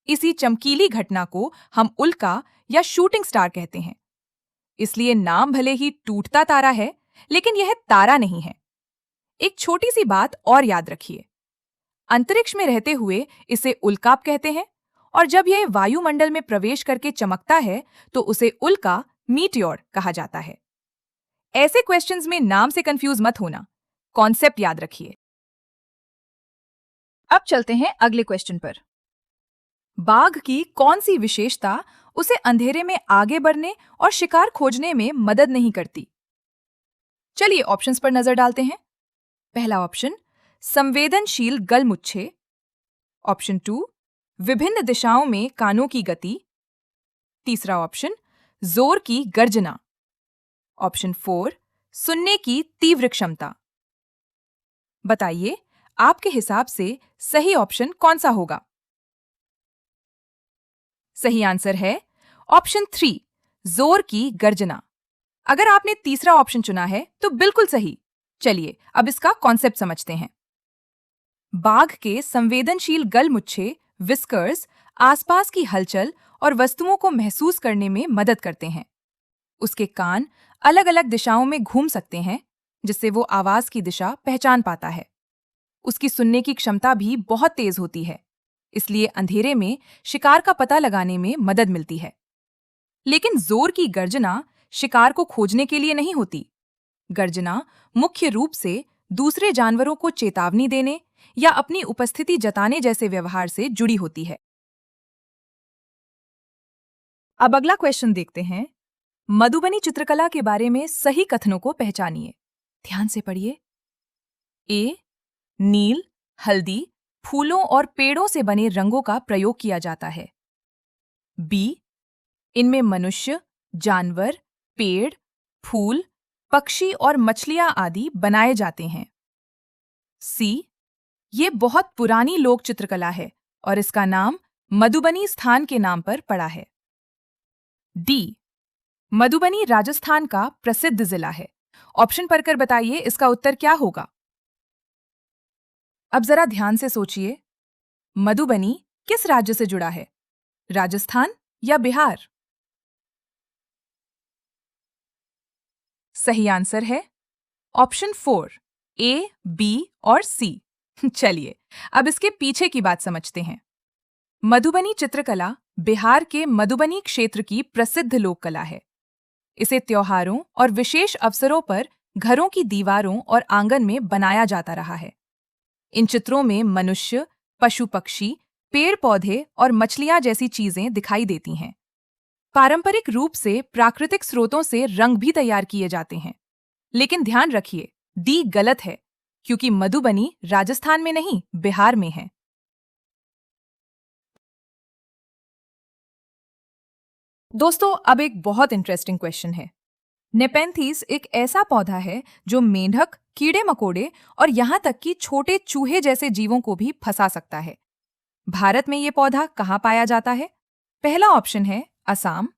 Speaker 1: इसी चमकीली घटना को हम उल्का या शूटिंग स्टार कहते हैं। इसलिए नाम भले ही टूटता तारा है, लेकिन यह तारा नहीं है। एक छोटी सी बात और याद रखिए, अंतरिक्ष में रहते हुए इसे उल्काप कहते हैं, और जब यह वायुमंडल में प्रवेश करके चमकता है तो उसे उल्का मीटियोर कहा जाता है। ऐसे क्वेश्चंस में नाम से कंफ्यूज मत होना, कॉन्सेप्ट याद रखिए। अब चलते हैं अगले क्वेश्चन पर। बाघ की कौन सी विशेषता उसे अंधेरे में आगे बढ़ने और शिकार खोजने में मदद नहीं करती? चलिए ऑप्शंस पर नजर डालते हैं। पहला ऑप्शन, संवेदनशील गलमुच्छे। ऑप्शन 2, विभिन्न दिशाओं में कानों की गति। तीसरा ऑप्शन, जोर की गर्जना। ऑप्शन 4, सुनने की तीव्र क्षमता। बताइए, आपके हिसाब से सही ऑप्शन कौन सा होगा? सही आंसर है ऑप्शन 3, जोर की गर्जना। अगर आपने तीसरा ऑप्शन चुना है तो बिल्कुल सही। चलिए अब इसका कॉन्सेप्ट समझते हैं। बाघ के संवेदनशील गलमुच्छे विस्कर्स आसपास की हलचल और वस्तुओं को महसूस करने में मदद करते हैं। उसके कान अलग अलग दिशाओं में घूम सकते हैं, जिससे वो आवाज की दिशा पहचान पाता है। उसकी सुनने की क्षमता भी बहुत तेज होती है, इसलिए अंधेरे में शिकार का पता लगाने में मदद मिलती है। लेकिन जोर की गर्जना शिकार को खोजने के लिए नहीं होती। गर्जना मुख्य रूप से दूसरे जानवरों को चेतावनी देने या अपनी उपस्थिति जताने जैसे व्यवहार से जुड़ी होती है। अब अगला क्वेश्चन देखते हैं। मधुबनी चित्रकला के बारे में सही कथनों को पहचानिए। ध्यान से पढ़िए। ए, नील, हल्दी, फूलों और पेड़ों से बने रंगों का प्रयोग किया जाता है। बी, इनमें मनुष्य, जानवर, पेड़, फूल, पक्षी और मछलियां आदि बनाए जाते हैं। सी, ये बहुत पुरानी लोक चित्रकला है और इसका नाम मधुबनी स्थान के नाम पर पड़ा है। डी, मधुबनी राजस्थान का प्रसिद्ध जिला है। ऑप्शन पढ़कर बताइए इसका उत्तर क्या होगा। अब जरा ध्यान से सोचिए। मधुबनी किस राज्य से जुड़ा है, राजस्थान या बिहार? सही आंसर है ऑप्शन 4, ए, बी और सी। चलिए, अब इसके पीछे की बात समझते हैं। मधुबनी चित्रकला बिहार के मधुबनी क्षेत्र की प्रसिद्ध लोक कला है। इसे त्योहारों और विशेष अवसरों पर घरों की दीवारों और आंगन में बनाया जाता रहा है। इन चित्रों में मनुष्य, पशु पक्षी, पेड़ पौधे और मछलियां जैसी चीजें दिखाई देती हैं। पारंपरिक रूप से प्राकृतिक स्रोतों से रंग भी तैयार किए जाते हैं। लेकिन ध्यान रखिए, डी गलत है, क्योंकि मधुबनी राजस्थान में नहीं, बिहार में है। दोस्तों, अब एक बहुत इंटरेस्टिंग क्वेश्चन है। नेपेंथीज एक ऐसा पौधा है जो मेंढक, कीड़े मकोड़े और यहाँ तक कि छोटे चूहे जैसे जीवों को भी फंसा सकता है। भारत में ये पौधा कहाँ पाया जाता है? पहला ऑप्शन है असम,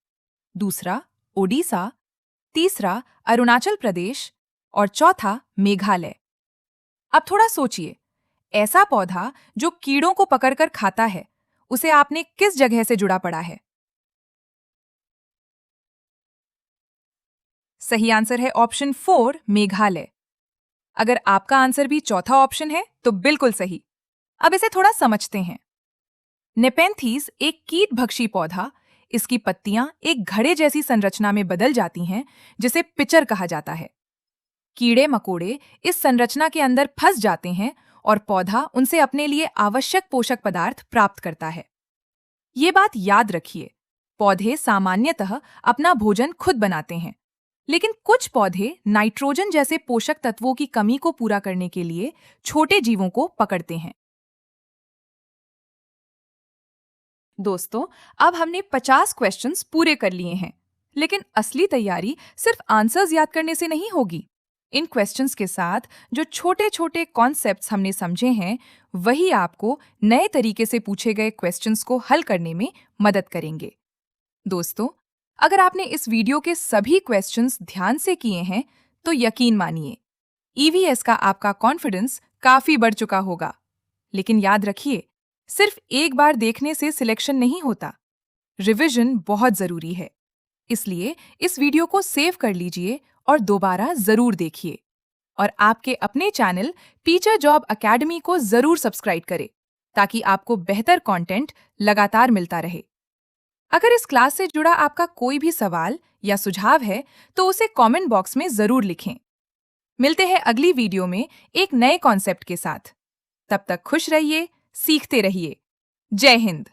Speaker 1: दूसरा ओडिशा, तीसरा अरुणाचल प्रदेश और चौथा मेघालय। अब थोड़ा सोचिए, ऐसा पौधा जो कीड़ों को पकड़कर खाता है, उसे आपने किस जगह से जुड़ा पड़ा है? सही आंसर है ऑप्शन 4, मेघालय। अगर आपका आंसर भी चौथा ऑप्शन है तो बिल्कुल सही। अब इसे थोड़ा समझते हैं। नेपेंथीज एक कीटभक्षी पौधा, इसकी पत्तियां एक घड़े जैसी संरचना में बदल जाती हैं, जिसे पिचर कहा जाता है। कीड़े मकोड़े इस संरचना के अंदर फंस जाते हैं और पौधा उनसे अपने लिए आवश्यक पोषक पदार्थ प्राप्त करता है। ये बात याद रखिए, पौधे सामान्यतः अपना भोजन खुद बनाते हैं, लेकिन कुछ पौधे नाइट्रोजन जैसे पोषक तत्वों की कमी को पूरा करने के लिए छोटे जीवों को पकड़ते हैं। दोस्तों, अब हमने 50 क्वेश्चंस पूरे कर लिए हैं, लेकिन असली तैयारी सिर्फ आंसर्स याद करने से नहीं होगी। इन क्वेश्चंस के साथ जो छोटे-छोटे कॉन्सेप्ट्स हमने समझे हैं, वही आपको नए तरीके से पूछे गए क्वेश्चंस को हल करने में मदद करेंगे। दोस्तों, अगर आपने इस वीडियो के सभी क्वेश्चंस ध्यान से किए हैं, तो यकीन मानिए, ईवीएस का आपका कॉन्फिडेंस काफी बढ़ चुका होगा। लेकिन याद रखिए, सिर्फ एक बार देखने से सिलेक्शन नहीं होता। रिवीजन बहुत जरूरी है। इसलिए इस वीडियो को सेव कर लीजिए और दोबारा जरूर देखिए। और आपके अपने चैनल टीचर जॉब अकेडमी को जरूर सब्सक्राइब करें, ताकि आपको बेहतर कंटेंट लगातार मिलता रहे। अगर इस क्लास से जुड़ा आपका कोई भी सवाल या सुझाव है, तो उसे कमेंट बॉक्स में जरूर लिखें। मिलते हैं अगली वीडियो में एक नए कॉन्सेप्ट के साथ। तब तक खुश रहिए, सीखते रहिए। जय हिंद।